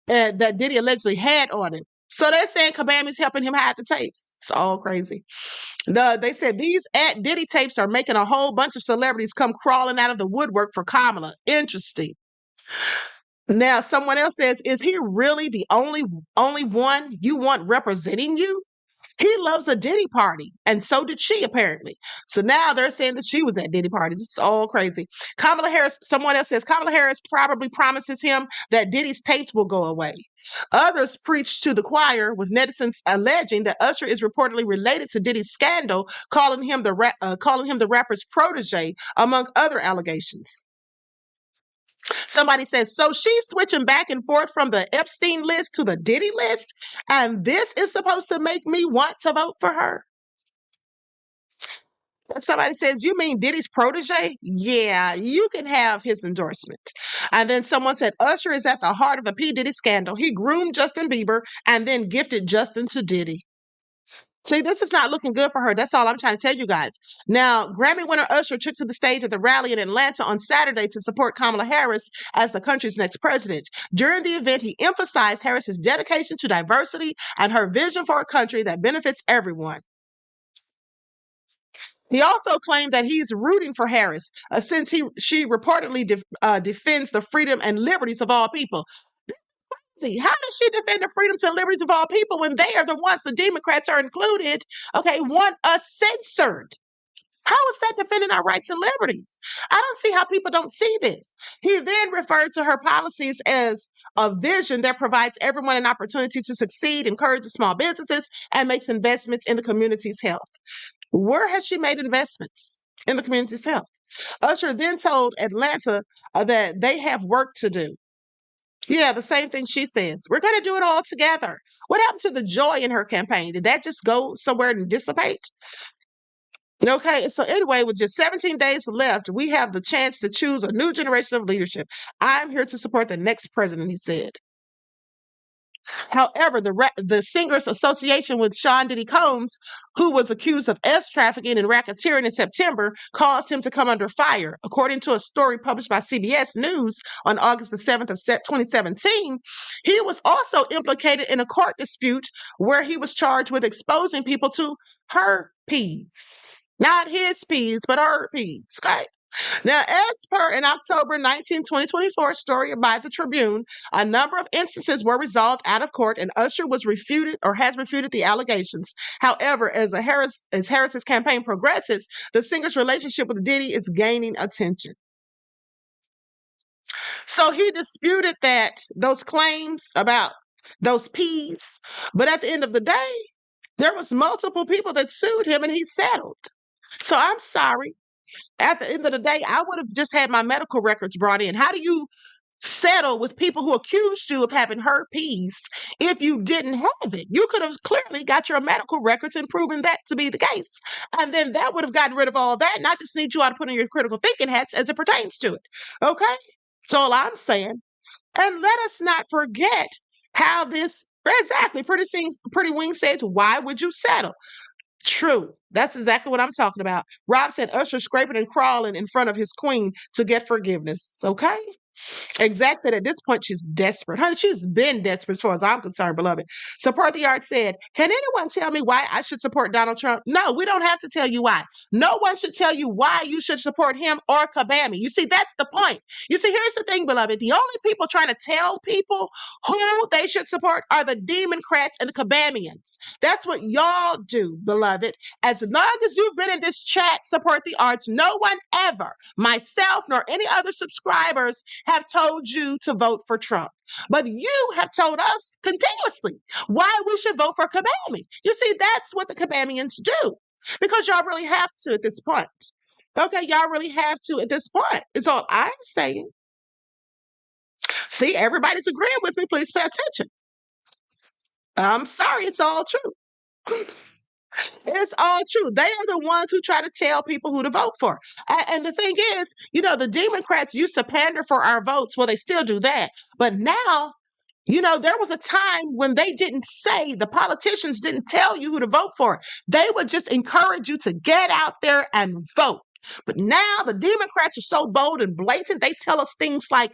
that Diddy allegedly had on him. So they're saying Kabami's helping him hide the tapes. It's all crazy. They said these at Diddy tapes are making a whole bunch of celebrities come crawling out of the woodwork for Kamala. Interesting. Now, someone else says, is he really the only one you want representing you? He loves a Diddy party, and so did she, apparently. So now they're saying that she was at Diddy parties. It's all crazy. Kamala Harris, someone else says, Kamala Harris probably promises him that Diddy's tapes will go away. Others preach to the choir, with netizens alleging that Usher is reportedly related to Diddy's scandal, calling him the rapper's protege, among other allegations. Somebody says, so she's switching back and forth from the Epstein list to the Diddy list, and this is supposed to make me want to vote for her. Somebody says, you mean Diddy's protege? Yeah, you can have his endorsement. And then someone said, Usher is at the heart of the P. Diddy scandal. He groomed Justin Bieber and then gifted Justin to Diddy. See, this is not looking good for her. That's all I'm trying to tell you guys. Now, Grammy winner Usher took to the stage at the rally in Atlanta on Saturday to support Kamala Harris as the country's next president. During the event, he emphasized Harris's dedication to diversity and her vision for a country that benefits everyone. He also claimed that he's rooting for Harris since she reportedly defends the freedom and liberties of all people. See, how does she defend the freedoms and liberties of all people when they are the ones, the Democrats are included, want us censored? How is that defending our rights and liberties? I don't see how people don't see this. He then referred to her policies as a vision that provides everyone an opportunity to succeed, encourages small businesses, and makes investments in the community's health. Where has she made investments in the community's health? Usher then told Atlanta that they have work to do. Yeah, the same thing she says. We're going to do it all together. What happened to the joy in her campaign? Did that just go somewhere and dissipate? Okay, so anyway, with just 17 days left, we have the chance to choose a new generation of leadership. I'm here to support the next president, he said. However, the Singers Association with Sean Diddy Combs, who was accused of trafficking and racketeering in September, caused him to come under fire. According to a story published by CBS News on August the 7th of 2017, he was also implicated in a court dispute where he was charged with exposing people to her peas. Not his peas, but her peas, okay? Now, as per an October 19, 2024 story by the Tribune, a number of instances were resolved out of court, and Usher was refuted or has refuted the allegations. However, as Harris's campaign progresses, the singer's relationship with Diddy is gaining attention. So he disputed those claims about those peas, but at the end of the day, there was multiple people that sued him, and he settled. So I'm sorry. At the end of the day, I would have just had my medical records brought in. How do you settle with people who accused you of having herpes if you didn't have it? You could have clearly got your medical records and proven that to be the case. And then that would have gotten rid of all that. And I just need you all to put on your critical thinking hats as it pertains to it. Okay? That's all I'm saying. And let us not forget how this, exactly, Pretty Wing says, why would you settle? True. That's exactly what I'm talking about. Rob said Usher scraping and crawling in front of his queen to get forgiveness. Okay? Exact said at this point she's desperate. Honey, she's been desperate as far as I'm concerned, beloved. Support the Art said, can anyone tell me why I should support Donald Trump? No, we don't have to tell you why. No one should tell you why you should support him or Kabami. You see, that's the point. You see, here's the thing, beloved. The only people trying to tell people who they should support are the Democrats and the Kabamians. That's what y'all do, beloved. As long as you've been in this chat, Support the Arts, no one ever, myself nor any other subscribers, have told you to vote for Trump. But you have told us continuously why we should vote for Kabami. You see, that's what the Kabamians do. Because y'all really have to at this point. Okay, y'all really have to at this point. It's all I'm saying. See, everybody's agreeing with me. Please pay attention. I'm sorry, it's all true. It's all true. They are the ones who try to tell people who to vote for. And the thing is, the Democrats used to pander for our votes. Well, they still do that. But now, there was a time when they didn't say, the politicians didn't tell you who to vote for. They would just encourage you to get out there and vote. But now the Democrats are so bold and blatant. They tell us things like,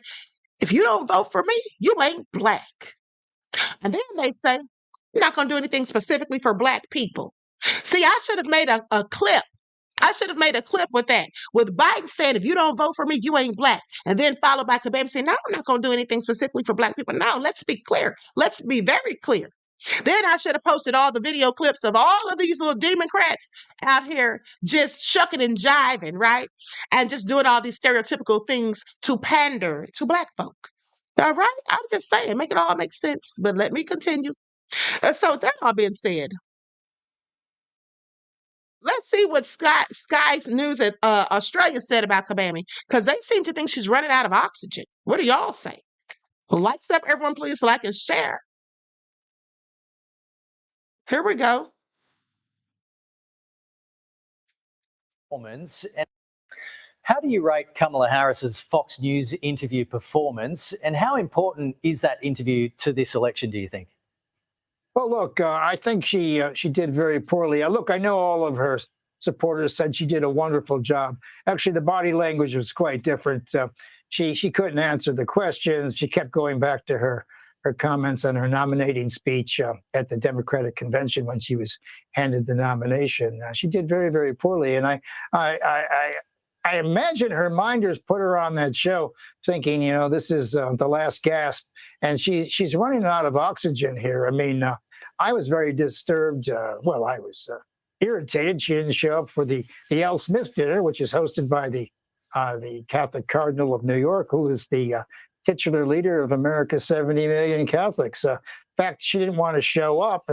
if you don't vote for me, you ain't black. And then they say, you're not going to do anything specifically for black people. See, I should have made a clip. I should have made a clip with that. With Biden saying, if you don't vote for me, you ain't black. And then followed by Kabami saying, no, I'm not going to do anything specifically for black people. No, let's be clear. Let's be very clear. Then I should have posted all the video clips of all of these little Democrats out here just shucking and jiving, right? And just doing all these stereotypical things to pander to black folk. All right? I'm just saying, make it all make sense. But let me continue. So, with that all being said, let's see what Sky's News at Australia said about Kabami, because they seem to think she's running out of oxygen. What do y'all say? Lights up, everyone, please like and share. Here we go. Performance. And how do you rate Kamala Harris's Fox News interview performance, and how important is that interview to this election, do you think? Well, look, I think she did very poorly. Look, I know all of her supporters said she did a wonderful job. Actually, the body language was quite different. She couldn't answer the questions. She kept going back to her comments on her nominating speech at the Democratic convention when she was handed the nomination. She did very, very poorly, and I imagine her minders put her on that show thinking, you know, this is the last gasp, and she's running out of oxygen here. I mean, I was very disturbed. I was irritated she didn't show up for the Al Smith dinner, which is hosted by the Catholic Cardinal of New York, who is the titular leader of America's 70 million Catholics. The fact she didn't want to show up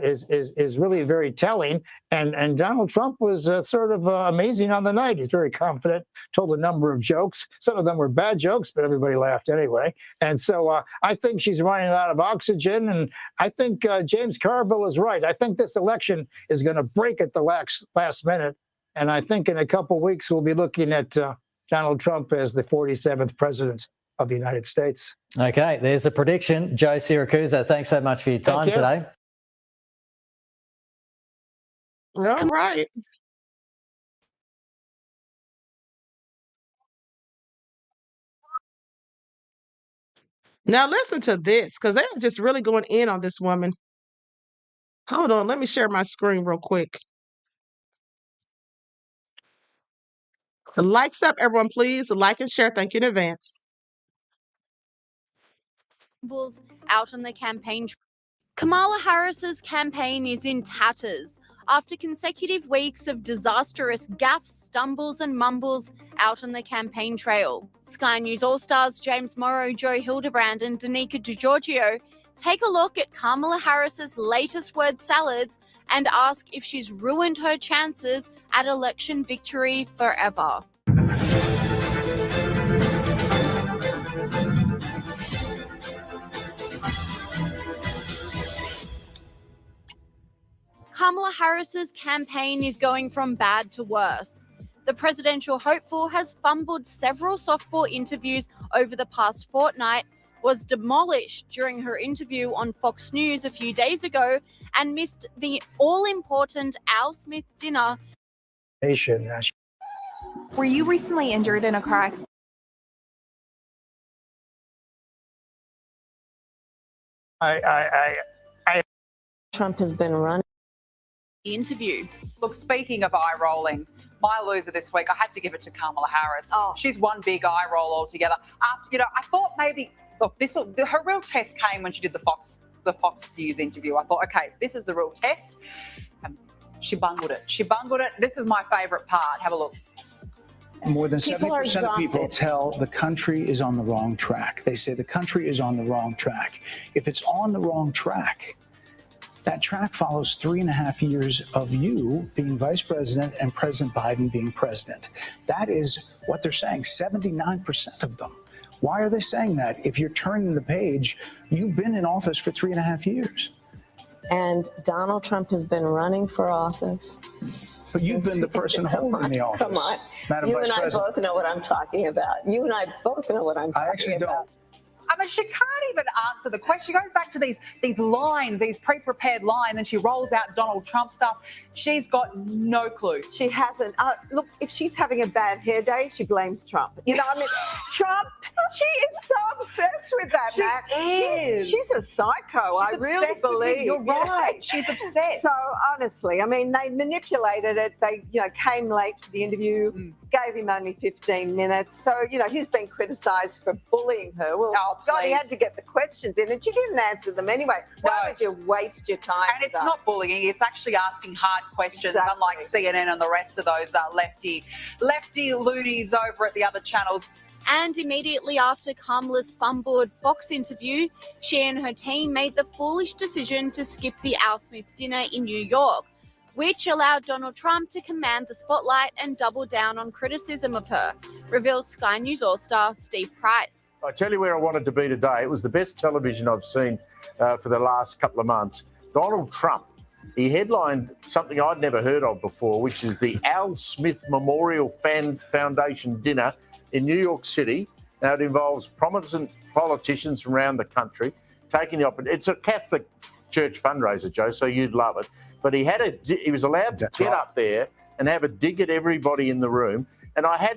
is really very telling. And Donald Trump was sort of amazing on the night. He's very confident, told a number of jokes. Some of them were bad jokes, but everybody laughed anyway. And so I think she's running out of oxygen. And I think James Carville is right. I think this election is going to break at the last minute. And I think in a couple of weeks, we'll be looking at Donald Trump as the 47th president of the United States. Okay, there's a prediction. Joe Siracusa, thanks so much for your time today. All right. Now listen to this, because they're just really going in on this woman. Hold on, let me share my screen real quick. The lights up, everyone, please. Like and share. Thank you in advance. Out on the campaign. Kamala Harris's campaign is in tatters after consecutive weeks of disastrous gaffes, stumbles and mumbles out on the campaign trail. Sky News All-Stars James Morrow, Joe Hildebrand and Danica DiGiorgio take a look at Kamala Harris's latest word salads and ask if she's ruined her chances at election victory forever. Kamala Harris's campaign is going from bad to worse. The presidential hopeful has fumbled several softball interviews over the past fortnight, was demolished during her interview on Fox News a few days ago, and missed the all-important Al Smith dinner. Were you recently injured in a car accident? Trump has been running. Interview. Look, speaking of eye rolling, my loser this week, I had to give it to Kamala Harris. She's one big eye roll altogether. After, I thought maybe, look, her real test came when she did the Fox News interview. I thought, okay, this is the real test. She bungled it. This was my favorite part. Have a look. More than 70% of people tell the country is on the wrong track. They say the country is on the wrong track. If it's on the wrong track, that track follows 3.5 years of you being vice president and President Biden being president. That is what they're saying, 79% of them. Why are they saying that? If you're turning the page, you've been in office for 3.5 years. And Donald Trump has been running for office. But you've been the person holding the office. Come on. Madam You Vice and I President. both know what I'm talking about. You and I both know what I'm talking about. I actually don't. I mean, she can't even answer the question. She goes back to these lines, these pre-prepared lines, and she rolls out Donald Trump stuff. She's got no clue. She hasn't. Look, if she's having a bad hair day, she blames Trump. You know, I mean, Trump, she is so obsessed with that, She Matt. is. She's a psycho, I She's really obsessed with believe. it. You're right. She's obsessed. So, honestly, I mean, they manipulated it. They, came late for the interview. gave him only 15 minutes. So, he's been criticised for bullying her. Well, God, he had to get the questions in and she didn't answer them anyway. Why would you waste your time? And it's not bullying, it's actually asking hard questions, unlike CNN and the rest of those lefty loonies over at the other channels. And immediately after Kamala's fumbled Fox interview, she and her team made the foolish decision to skip the Al Smith dinner in New York, which allowed Donald Trump to command the spotlight and double down on criticism of her, reveals Sky News All-Star Steve Price. I tell you where I wanted to be today. It was the best television I've seen for the last couple of months. Donald Trump, he headlined something I'd never heard of before, which is the Al Smith Memorial Foundation dinner in New York City. Now, it involves prominent politicians from around the country taking the opportunity. It's a Catholic church fundraiser, Joe, so you'd love it. But he was allowed to get up there and have a dig at everybody in the room. And I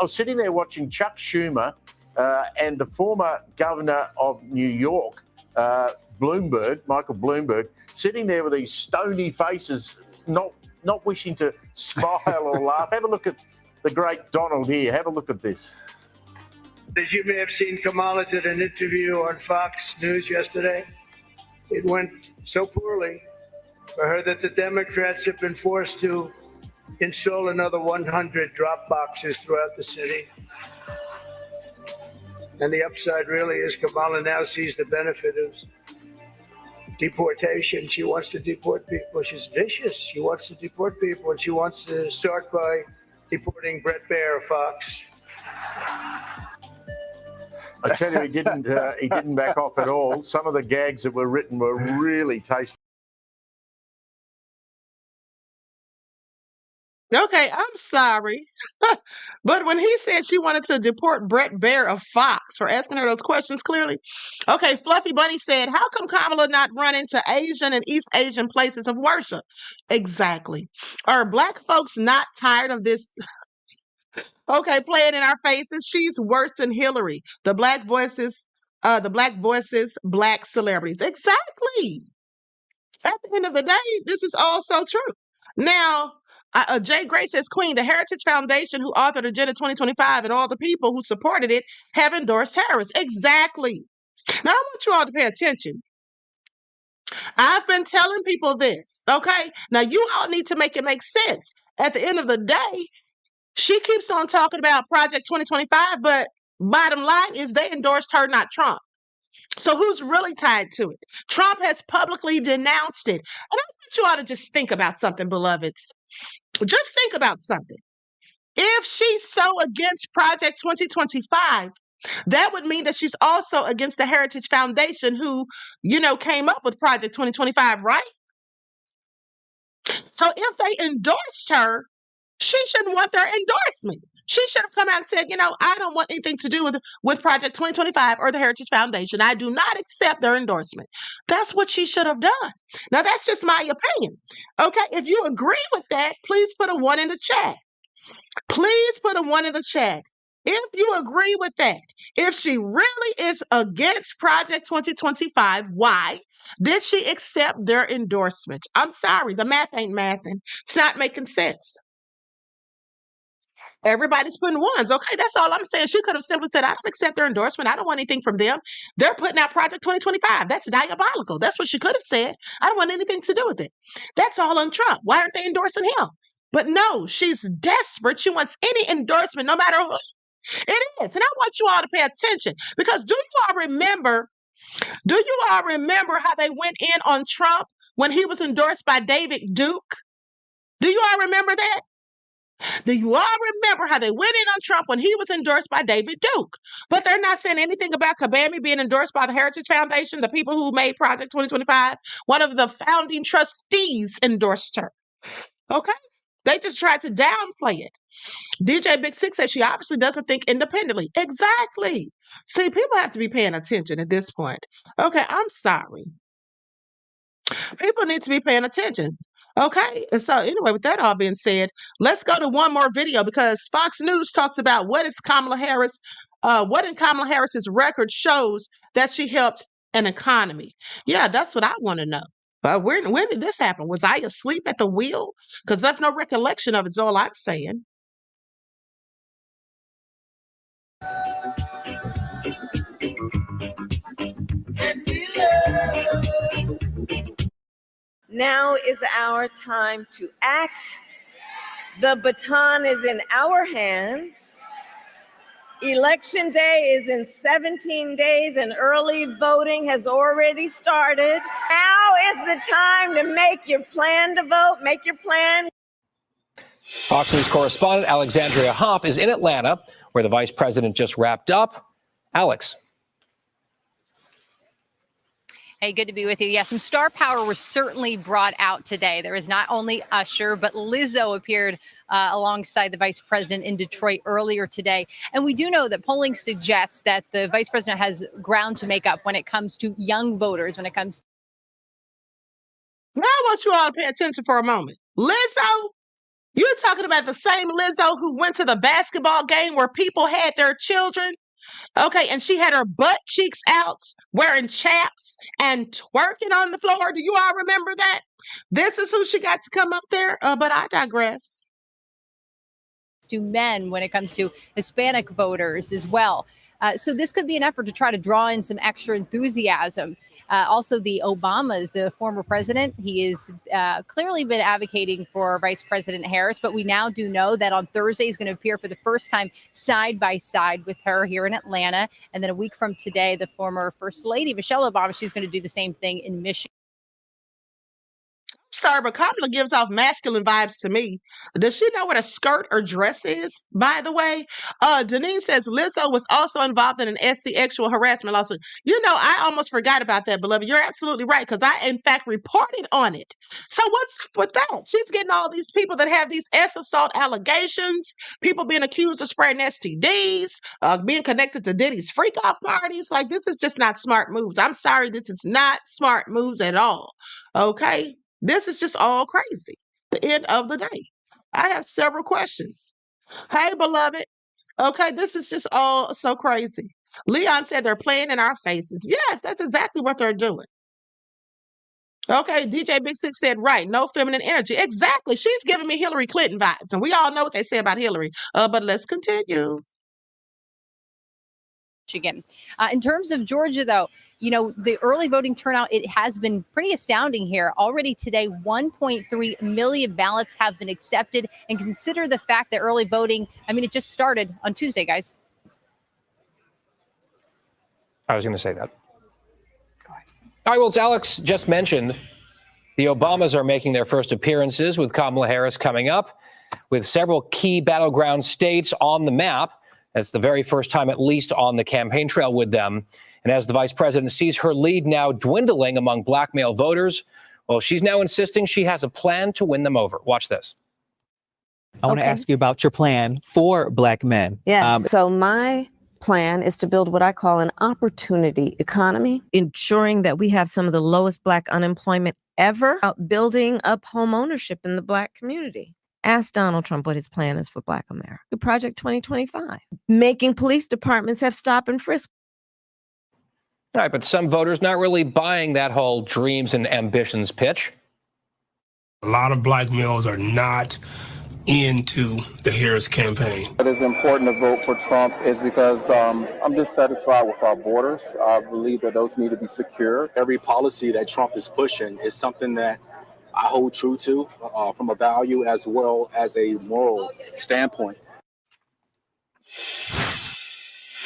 was sitting there watching Chuck Schumer and the former governor of New York, Michael Bloomberg, sitting there with these stony faces, not wishing to smile or laugh. Have a look at the great Donald here. Have a look at this. As you may have seen, Kamala did an interview on Fox News yesterday. It went so poorly for her that the Democrats have been forced to install another 100 drop boxes throughout the city. And the upside really is Kamala now sees the benefit of deportation. She wants to deport people. She's vicious. She wants to deport people, and she wants to start by deporting Brett Baer of Fox. I tell you, he didn't back off at all. Some of the gags that were written were really tasty. Okay, I'm sorry. But when he said she wanted to deport Brett Baer of Fox for asking her those questions clearly. Okay, Fluffy Bunny said, how come Kamala not running to Asian and East Asian places of worship? Exactly. Are Black folks not tired of this? Okay, play it in our faces. She's worse than Hillary. The Black voices, Black celebrities. Exactly. At the end of the day, this is all so true. Now, Jay Gray says, Queen, the Heritage Foundation, who authored Agenda 2025, and all the people who supported it have endorsed Harris. Exactly. Now, I want you all to pay attention. I've been telling people this, okay? Now, you all need to make it make sense. At the end of the day, she keeps on talking about Project 2025, but bottom line is they endorsed her, not Trump. So who's really tied to it? Trump has publicly denounced it. And I want you all to just think about something, beloveds. Just think about something. If she's so against Project 2025, that would mean that she's also against the Heritage Foundation, who, came up with Project 2025, right? So if they endorsed her, she shouldn't want their endorsement. She should have come out and said, I don't want anything to do with Project 2025 or the Heritage Foundation. I do not accept their endorsement. That's what she should have done. Now, that's just my opinion. Okay, if you agree with that, please put a 1 in the chat. Please put a 1 in the chat. If you agree with that, if she really is against Project 2025, why did she accept their endorsement? I'm sorry, the math ain't mathing. It's not making sense. Everybody's putting 1s. Okay, that's all I'm saying. She could have simply said, I don't accept their endorsement. I don't want anything from them. They're putting out Project 2025. That's diabolical. That's what she could have said. I don't want anything to do with it. That's all on Trump. Why aren't they endorsing him? But no, she's desperate. She wants any endorsement, no matter who it is. And I want you all to pay attention, because do you all remember how they went in on Trump when he was endorsed by David Duke? Do you all remember that? Do you all remember how they went in on Trump when he was endorsed by David Duke? But they're not saying anything about Kabami being endorsed by the Heritage Foundation, the people who made Project 2025. One of the founding trustees endorsed her. Okay? They just tried to downplay it. DJ Big Six says she obviously doesn't think independently. Exactly. See, people have to be paying attention at this point. Okay, I'm sorry. People need to be paying attention. Okay, and so anyway, with that all being said, let's go to one more video, because Fox News talks about what in Kamala Harris's record shows that she helped an economy. Yeah, that's what I want to know. When did this happen? Was I asleep at the wheel? Because I have no recollection of it, is all I'm saying. Now is our time to act. The baton is in our hands. Election day is in 17 days and early voting has already started. Now is the time to make your plan to vote, make your plan. Fox News correspondent Alexandria Hoff is in Atlanta, where the vice president just wrapped up. Alex. Hey, good to be with you. Yeah, some star power was certainly brought out today. There was not only Usher, but Lizzo appeared alongside the vice president in Detroit earlier today. And we do know that polling suggests that the vice president has ground to make up when it comes to young voters, when it comes. Now I want you all to pay attention for a moment. Lizzo, you're talking about the same Lizzo who went to the basketball game where people had their children. Okay, and she had her butt cheeks out, wearing chaps and twerking on the floor. Do you all remember that? This is who she got to come up there, but I digress. To men when it comes to Hispanic voters as well. So this could be an effort to try to draw in some extra enthusiasm. Also, the Obamas, the former president, he has clearly been advocating for Vice President Harris, but we now do know that on Thursday he's going to appear for the first time side by side with her here in Atlanta. And then a week from today, the former First Lady, Michelle Obama, she's going to do the same thing in Michigan. Sorry, but Kamala gives off masculine vibes to me. Does she know what a skirt or dress is, by the way? Denise says Lizzo was also involved in an sexual harassment lawsuit. You know, I almost forgot about that, beloved. You're absolutely right, because I, in fact, reported on it. So what's with that? She's getting all these people that have these assault allegations, people being accused of spreading STDs, being connected to Diddy's freak-off parties. Like, this is just not smart moves. I'm sorry, this is not smart moves at all, okay? This is just all crazy. The end of the day. I have several questions. Hey, beloved. Okay, this is just all so crazy. Leon said they're playing in our faces. Yes, that's exactly what they're doing. Okay, DJ Big Six said, right, no feminine energy. Exactly. She's giving me Hillary Clinton vibes. And we all know what they say about Hillary. But let's continue. In terms of Georgia, though, you know, the early voting turnout, it has been pretty astounding here. Already today, 1.3 million ballots have been accepted. And consider the fact that early voting, I mean, it just started on Tuesday, guys. I was going to say that. All right, well, as Alex just mentioned, the Obamas are making their first appearances with Kamala Harris coming up, with several key battleground states on the map. That's the very first time, at least, on the campaign trail with them. And as the vice president sees her lead now dwindling among black male voters, well, she's now insisting she has a plan to win them over. Watch this. I want to ask you about your plan for black men. Yes. So my plan is to build what I call an opportunity economy, ensuring that we have some of the lowest black unemployment ever, building up home ownership in the black community. Ask Donald Trump what his plan is for Black America. Project 2025. Making police departments have stop and frisk. All right, but some voters not really buying that whole dreams and ambitions pitch. A lot of black males are not into the Harris campaign. It is important to vote for Trump is because I'm dissatisfied with our borders. I believe that those need to be secure. Every policy that Trump is pushing is something that I hold true to from a value as well as a moral standpoint.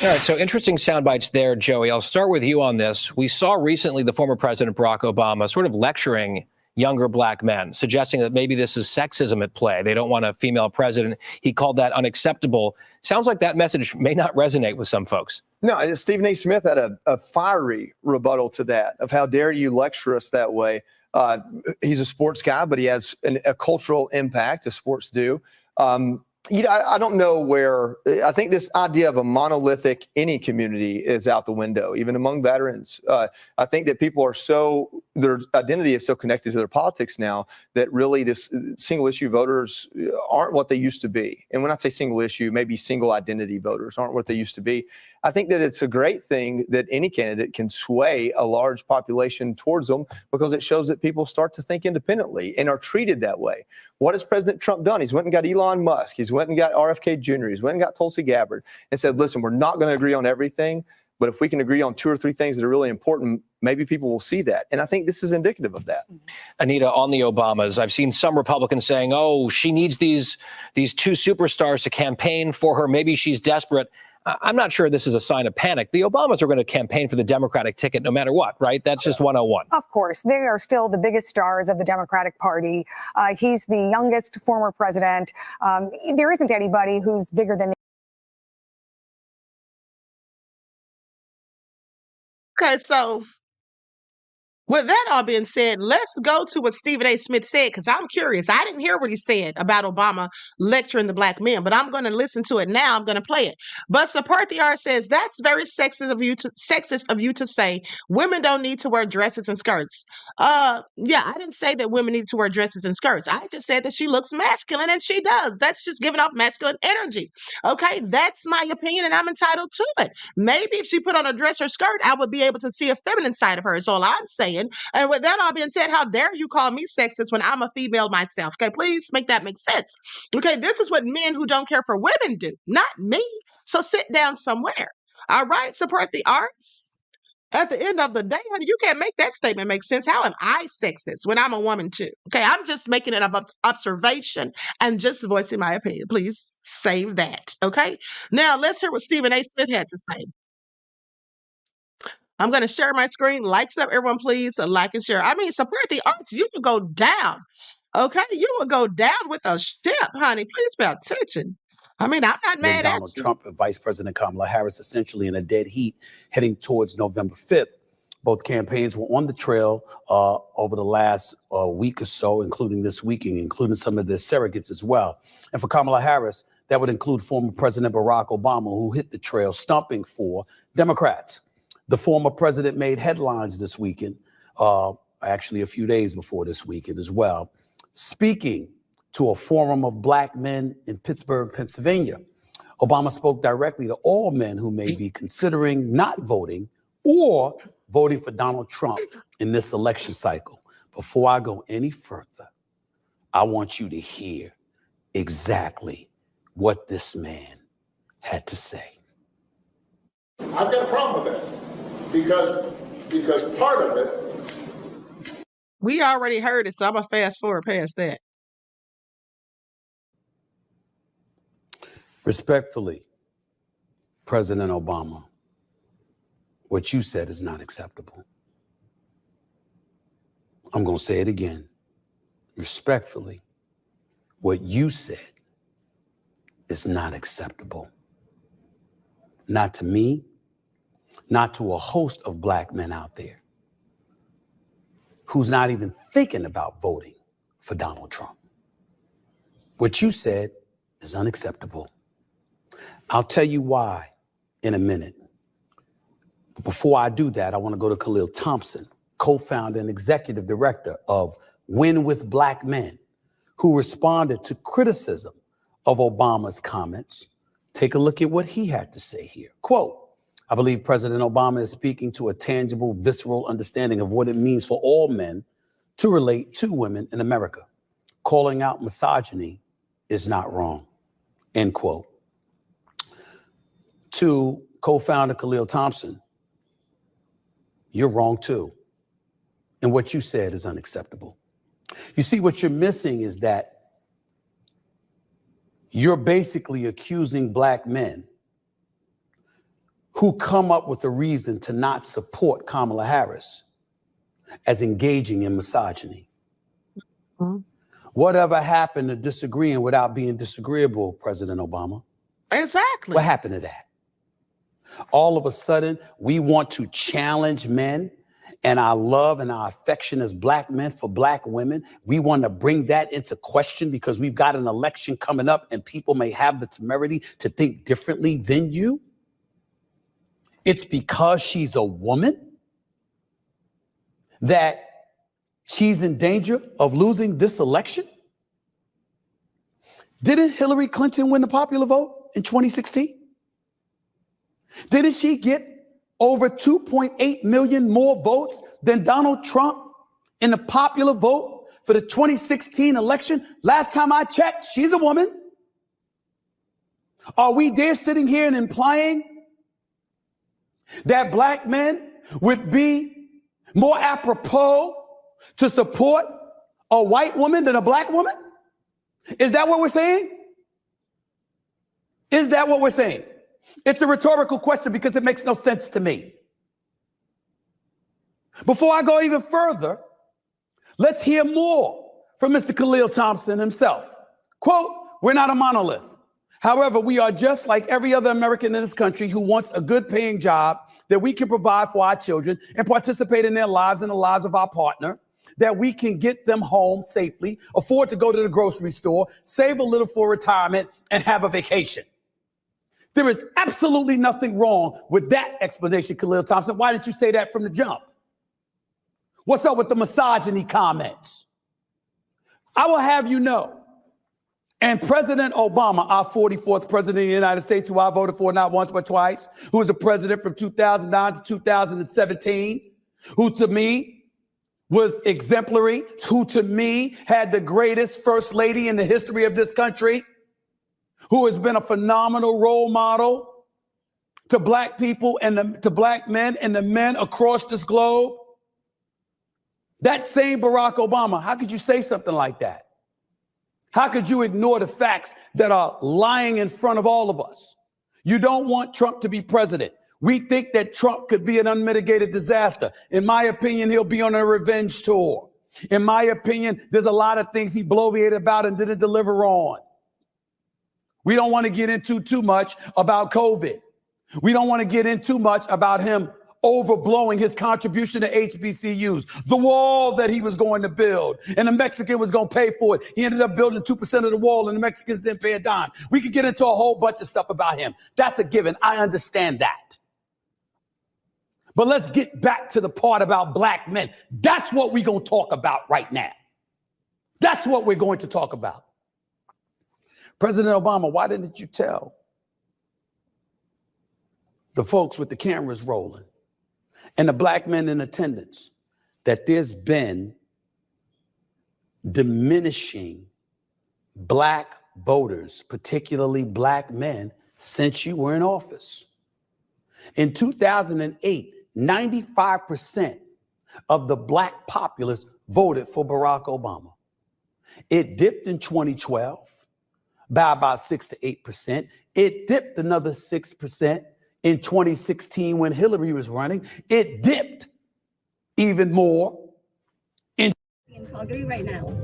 All right, so interesting sound bites there, Joey. I'll start with you on this. We saw recently the former President Barack Obama sort of lecturing younger black men, suggesting that maybe this is sexism at play. They don't want a female president. He called that unacceptable. Sounds like that message may not resonate with some folks. No, Stephen A. Smith had a fiery rebuttal to that, of how dare you lecture us that way. He's a sports guy, but he has a cultural impact, as sports do. I don't know where. I think this idea of a monolithic any community is out the window, even among veterans. I think that people are their identity is so connected to their politics now that really this single issue voters aren't what they used to be. And when I say single issue, maybe single identity voters aren't what they used to be. I think that it's a great thing that any candidate can sway a large population towards them, because it shows that people start to think independently and are treated that way. What has President Trump done? He's went and got Elon Musk. He's went and got RFK Jr. He's went and got Tulsi Gabbard and said, listen, we're not going to agree on everything, but if we can agree on 2 or 3 things that are really important, maybe people will see that. And I think this is indicative of that. Anita, on the Obamas, I've seen some Republicans saying, oh, she needs these two superstars to campaign for her. Maybe she's desperate. I'm not sure this is a sign of panic. The Obamas are going to campaign for the Democratic ticket no matter what, right? That's just 101. Of course. They are still the biggest stars of the Democratic Party. He's the youngest former president. There isn't anybody who's bigger than Okay, so with that all being said, let's go to what Stephen A. Smith said, because I'm curious. I didn't hear what he said about Obama lecturing the black men, but I'm going to listen to it now. I'm going to play it. But Saparthi R says, that's very sexist of you to say women don't need to wear dresses and skirts. Yeah, I didn't say that women need to wear dresses and skirts. I just said that she looks masculine, and she does. That's just giving off masculine energy. Okay, that's my opinion, and I'm entitled to it. Maybe if she put on a dress or skirt, I would be able to see a feminine side of her. Is all I'm saying. And with that all being said, how dare you call me sexist when I'm a female myself? Okay, please make that make sense. Okay, this is what men who don't care for women do, not me. So sit down somewhere. All right, support the arts. At the end of the day, honey, you can't make that statement make sense. How am I sexist when I'm a woman too? Okay, I'm just making an observation and just voicing my opinion. Please save that. Okay, now let's hear what Stephen A. Smith had to say. I'm going to share my screen. Likes up, everyone, please. Like and share. I mean, support the arts. You will go down. Okay? You will go down with a ship, honey. Please pay attention. I mean, I'm not mad at Donald you. Trump and Vice President Kamala Harris essentially in a dead heat heading towards November 5th. Both campaigns were on the trail over the last week or so, including this weekend, including some of their surrogates as well. And for Kamala Harris, that would include former President Barack Obama, who hit the trail stumping for Democrats. The former president made headlines this weekend, actually a few days before this weekend as well, speaking to a forum of black men in Pittsburgh, Pennsylvania. Obama spoke directly to all men who may be considering not voting or voting for Donald Trump in this election cycle. Before I go any further, I want you to hear exactly what this man had to say. I've got a problem with that. Because part of it. We already heard it, so I'm going to fast forward past that. Respectfully, President Obama, what you said is not acceptable. I'm going to say it again. Respectfully, what you said is not acceptable. Not to me, not to a host of black men out there who's not even thinking about voting for Donald Trump. What you said is unacceptable. I'll tell you why in a minute. But before I do that, I want to go to Khalil Thompson, co-founder and executive director of Win with Black Men, who responded to criticism of Obama's comments. Take a look at what he had to say here. Quote, I believe President Obama is speaking to a tangible, visceral understanding of what it means for all men to relate to women in America. Calling out misogyny is not wrong, end quote. To co-founder Khalil Thompson, you're wrong too. And what you said is unacceptable. You see, what you're missing is that you're basically accusing black men who come up with a reason to not support Kamala Harris as engaging in misogyny. Mm-hmm. Whatever happened to disagreeing without being disagreeable, President Obama? Exactly. What happened to that? All of a sudden, we want to challenge men and our love and our affection as black men for black women. We want to bring that into question because we've got an election coming up and people may have the temerity to think differently than you. It's because she's a woman that she's in danger of losing this election? Didn't Hillary Clinton win the popular vote in 2016? Didn't she get over 2.8 million more votes than Donald Trump in the popular vote for the 2016 election? Last time I checked, she's a woman. Are we there sitting here and implying that black men would be more apropos to support a white woman than a black woman? Is that what we're saying? Is that what we're saying? It's a rhetorical question because it makes no sense to me. Before I go even further, let's hear more from Mr. Khalil Thompson himself. Quote, "We're not a monolith. However, we are just like every other American in this country who wants a good paying job that we can provide for our children and participate in their lives and the lives of our partner, that we can get them home safely, afford to go to the grocery store, save a little for retirement, and have a vacation." There is absolutely nothing wrong with that explanation, Khalil Thompson. Why didn't you say that from the jump? What's up with the misogyny comments? I will have you know, and President Obama, our 44th president of the United States, who I voted for not once but twice, who was the president from 2009 to 2017, who to me was exemplary, who to me had the greatest first lady in the history of this country, who has been a phenomenal role model to black people and to black men and the men across this globe. That same Barack Obama, how could you say something like that? How could you ignore the facts that are lying in front of all of us? You don't want Trump to be president. We think that Trump could be an unmitigated disaster. In my opinion, he'll be on a revenge tour. In my opinion, there's a lot of things he bloviated about and didn't deliver on. We don't want to get into too much about COVID. We don't want to get into too much about him overblowing his contribution to HBCUs, the wall that he was going to build, and the Mexican was going to pay for it. He ended up building 2% of the wall, and the Mexicans didn't pay a dime. We could get into a whole bunch of stuff about him. That's a given. I understand that. But let's get back to the part about black men. That's what we're going to talk about right now. That's what we're going to talk about. President Obama, why didn't you tell the folks with the cameras rolling and the black men in attendance that there's been diminishing black voters, particularly black men, since you were in office? In 2008, 95% of the black populace voted for Barack Obama. It dipped in 2012 by about 6 to 8%. It dipped another 6% in 2016 when Hillary was running. It dipped even more in Calgary right now.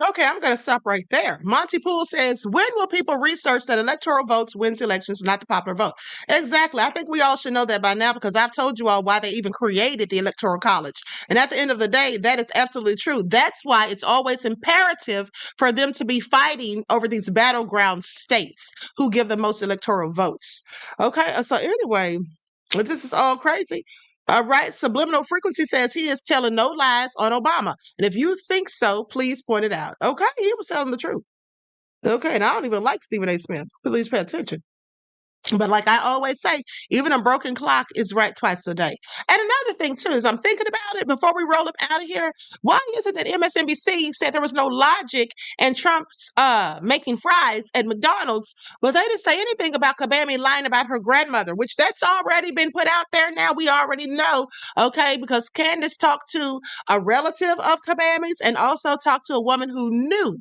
Okay, I'm going to stop right there. Monty Poole says, when will people research that electoral votes wins elections, not the popular vote? Exactly. I think we all should know that by now because I've told you all why they even created the Electoral College. And at the end of the day, that is absolutely true. That's why it's always imperative for them to be fighting over these battleground states who give the most electoral votes. Okay, so anyway, this is all crazy. All right, Subliminal Frequency says he is telling no lies on Obama. And if you think so, please point it out. Okay, he was telling the truth. Okay, and I don't even like Stephen A. Smith. Please pay attention. But like I always say, even a broken clock is right twice a day. And another thing, too, is I'm thinking about it before we roll up out of here. Why is it that MSNBC said there was no logic in Trump's making fries at McDonald's, but they didn't say anything about Kabami lying about her grandmother, which that's already been put out there now. We already know, okay, because Candace talked to a relative of Kabami's and also talked to a woman who knew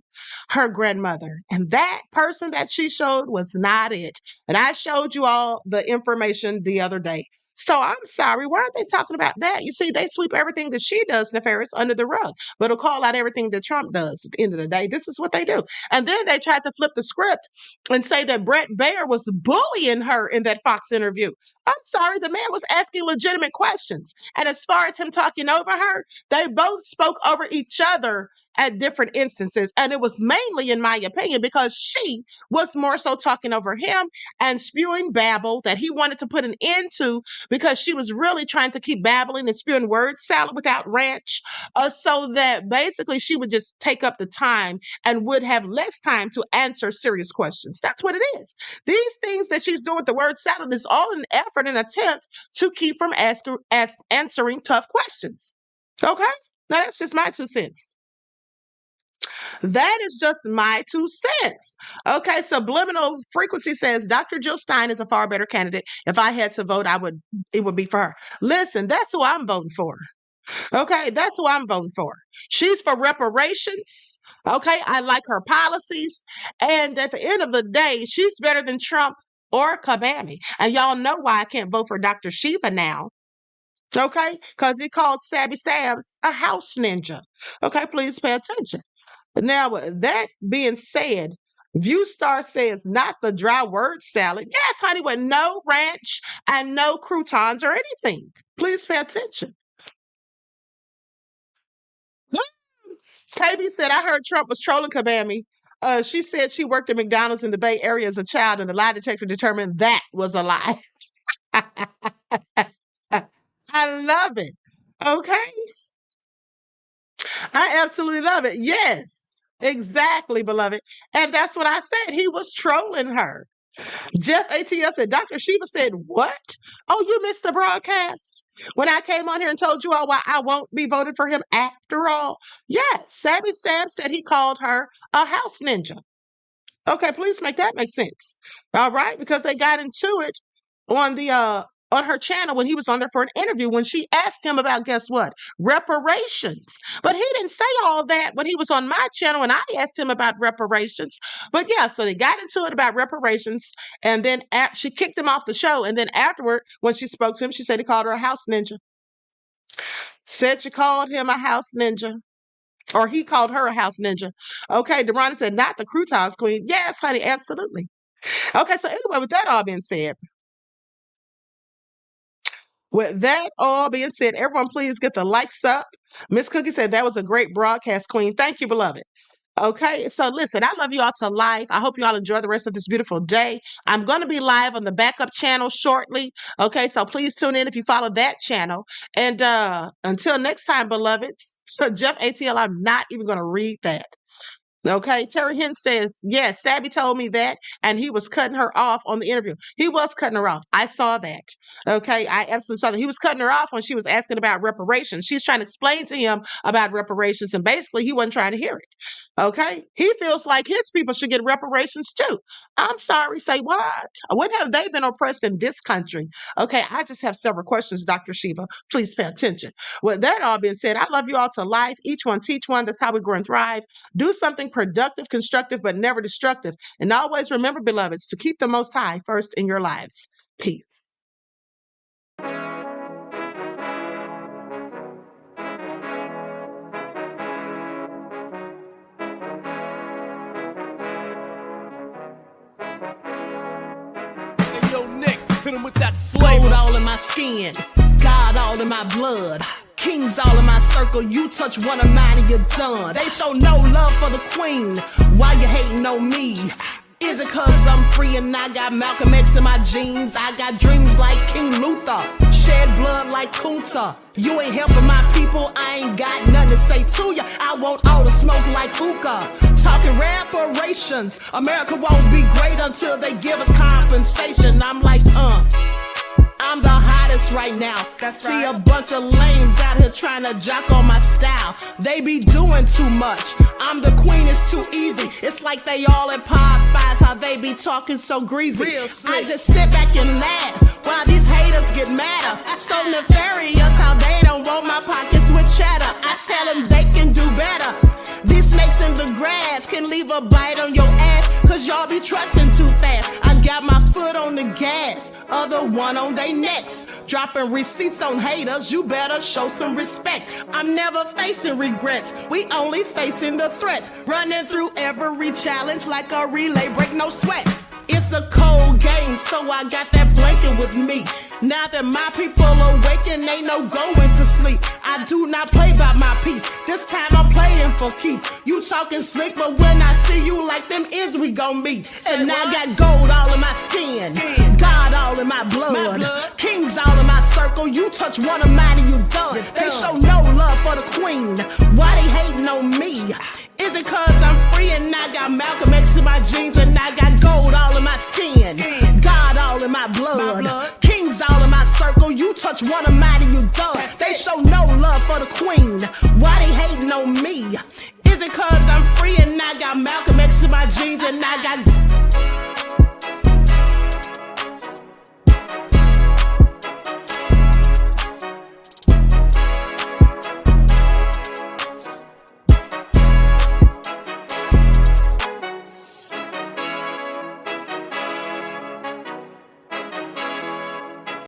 her grandmother. And that person that she showed was not it. And I showed you all the information the other day. So I'm sorry, why aren't they talking about that? You see, they sweep everything that she does nefarious under the rug, but it'll call out everything that Trump does at the end of the day. This is what they do. And then they tried to flip the script and say that Brett Baer was bullying her in that Fox interview. I'm sorry, the man was asking legitimate questions. And as far as him talking over her, they both spoke over each other at different instances. And it was mainly, in my opinion, because she was more so talking over him and spewing babble that he wanted to put an end to because she was really trying to keep babbling and spewing word salad without ranch, so that basically she would just take up the time and would have less time to answer serious questions. That's what it is. These things that she's doing with the word salad is all an effort and attempt to keep from answering tough questions. Okay? Now that's just my 2 cents. That is just my 2 cents. Okay, Subliminal Frequency says Dr. Jill Stein is a far better candidate. If I had to vote, it would be for her. Listen, that's who I'm voting for. Okay, that's who I'm voting for. She's for reparations. Okay, I like her policies. And at the end of the day, she's better than Trump or Kabami. And y'all know why I can't vote for Dr. Shiva now. Okay, because he called Sabby Sabs a house ninja. Okay, please pay attention. Now, with that being said, Viewstar says not the dry word salad. Yes, honey, with no ranch and no croutons or anything. Please pay attention. KB said, I heard Trump was trolling Kabami. She said she worked at McDonald's in the Bay Area as a child, and the lie detector determined that was a lie. I love it. Okay. I absolutely love it. Yes, exactly, beloved. And that's what I said. He was trolling her. Jeff ATL said, Dr. Shiva said, what? Oh, you missed the broadcast when I came on here and told you all why I won't be voting for him after all. Yes, Sabby Sam said he called her a house ninja. Okay, please make that make sense. All right, because they got into it on the on her channel when he was on there for an interview when she asked him about, guess what? Reparations. But he didn't say all that when he was on my channel and I asked him about reparations. But yeah, so they got into it about reparations, and then she kicked him off the show, and then afterward, when she spoke to him, she said he called her a house ninja. Said she called him a house ninja. Or he called her a house ninja. Okay, Deronda said, not the croutons queen. Yes, honey, absolutely. Okay, so anyway, with that all being said, everyone please get the likes up. Miss Cookie said that was a great broadcast, queen. Thank you, beloved. Okay, so listen, I love you all to life. I hope you all enjoy the rest of this beautiful day. I'm going to be live on the backup channel shortly. Okay, so please tune in if you follow that channel. And until next time, beloveds, Jeff ATL, I'm not even going to read that. Okay, Terry Hinn says, yes, Sabby told me that, and he was cutting her off on the interview. He was cutting her off. I saw that. Okay, I absolutely saw that. He was cutting her off when she was asking about reparations. She's trying to explain to him about reparations, and basically he wasn't trying to hear it. Okay, he feels like his people should get reparations too. I'm sorry, say what? When have they been oppressed in this country? Okay, I just have several questions, Dr. Shiva. Please pay attention. With that all being said, I love you all to life. Each one teach one. That's how we grow and thrive. Do something productive, constructive, but never destructive. And always remember, beloveds, to keep the Most High first in your lives. Peace. Hey, yo, Nick, hit him with that flavor. Soul all in my skin, God all in my blood. Kings all in my circle, you touch one of mine and you're done. They show no love for the queen, why you hating on me? Is it cause I'm free and I got Malcolm X in my jeans? I got dreams like King Luther, shed blood like Kunta. You ain't helping my people, I ain't got nothing to say to ya. I want all the smoke like hookah. Talking reparations, America won't be great until they give us compensation. I'm like, I'm the hottest right now. See a bunch of lames out here trying to jock on my style. They be doing too much. I'm the queen, it's too easy. It's like they all at Popeyes, how they be talking so greasy. I just sit back and laugh while these haters get madder. So nefarious how they don't want my pockets with cheddar. I tell them they can do better. These snakes in the grass can leave a bite on your ass, cause y'all be trusting too fast. I got my foot on the gas, other one on they necks. Dropping receipts on haters, you better show some respect. I'm never facing regrets, we only facing the threats. Running through every challenge like a relay, break no sweat. It's a cold game, so I got that blanket with me. Now that my people awaken, ain't no going to sleep. I do not play by my piece, this time I'm playing for keeps. You talking slick, but when I see you like them ends, we gon' meet. And I got gold all in my skin, God all in my blood. Kings all in my circle, you touch one of mine and you done. They show no love for the queen, why they hating on me? Is it cause I'm free and I got Malcolm X in my jeans and I got gold all in my skin, God all in my blood. Kings all in my circle, you touch one of mine and you done. They show no love for the queen, why they hating on me? Is it cause I'm free and I got Malcolm X in my jeans and I got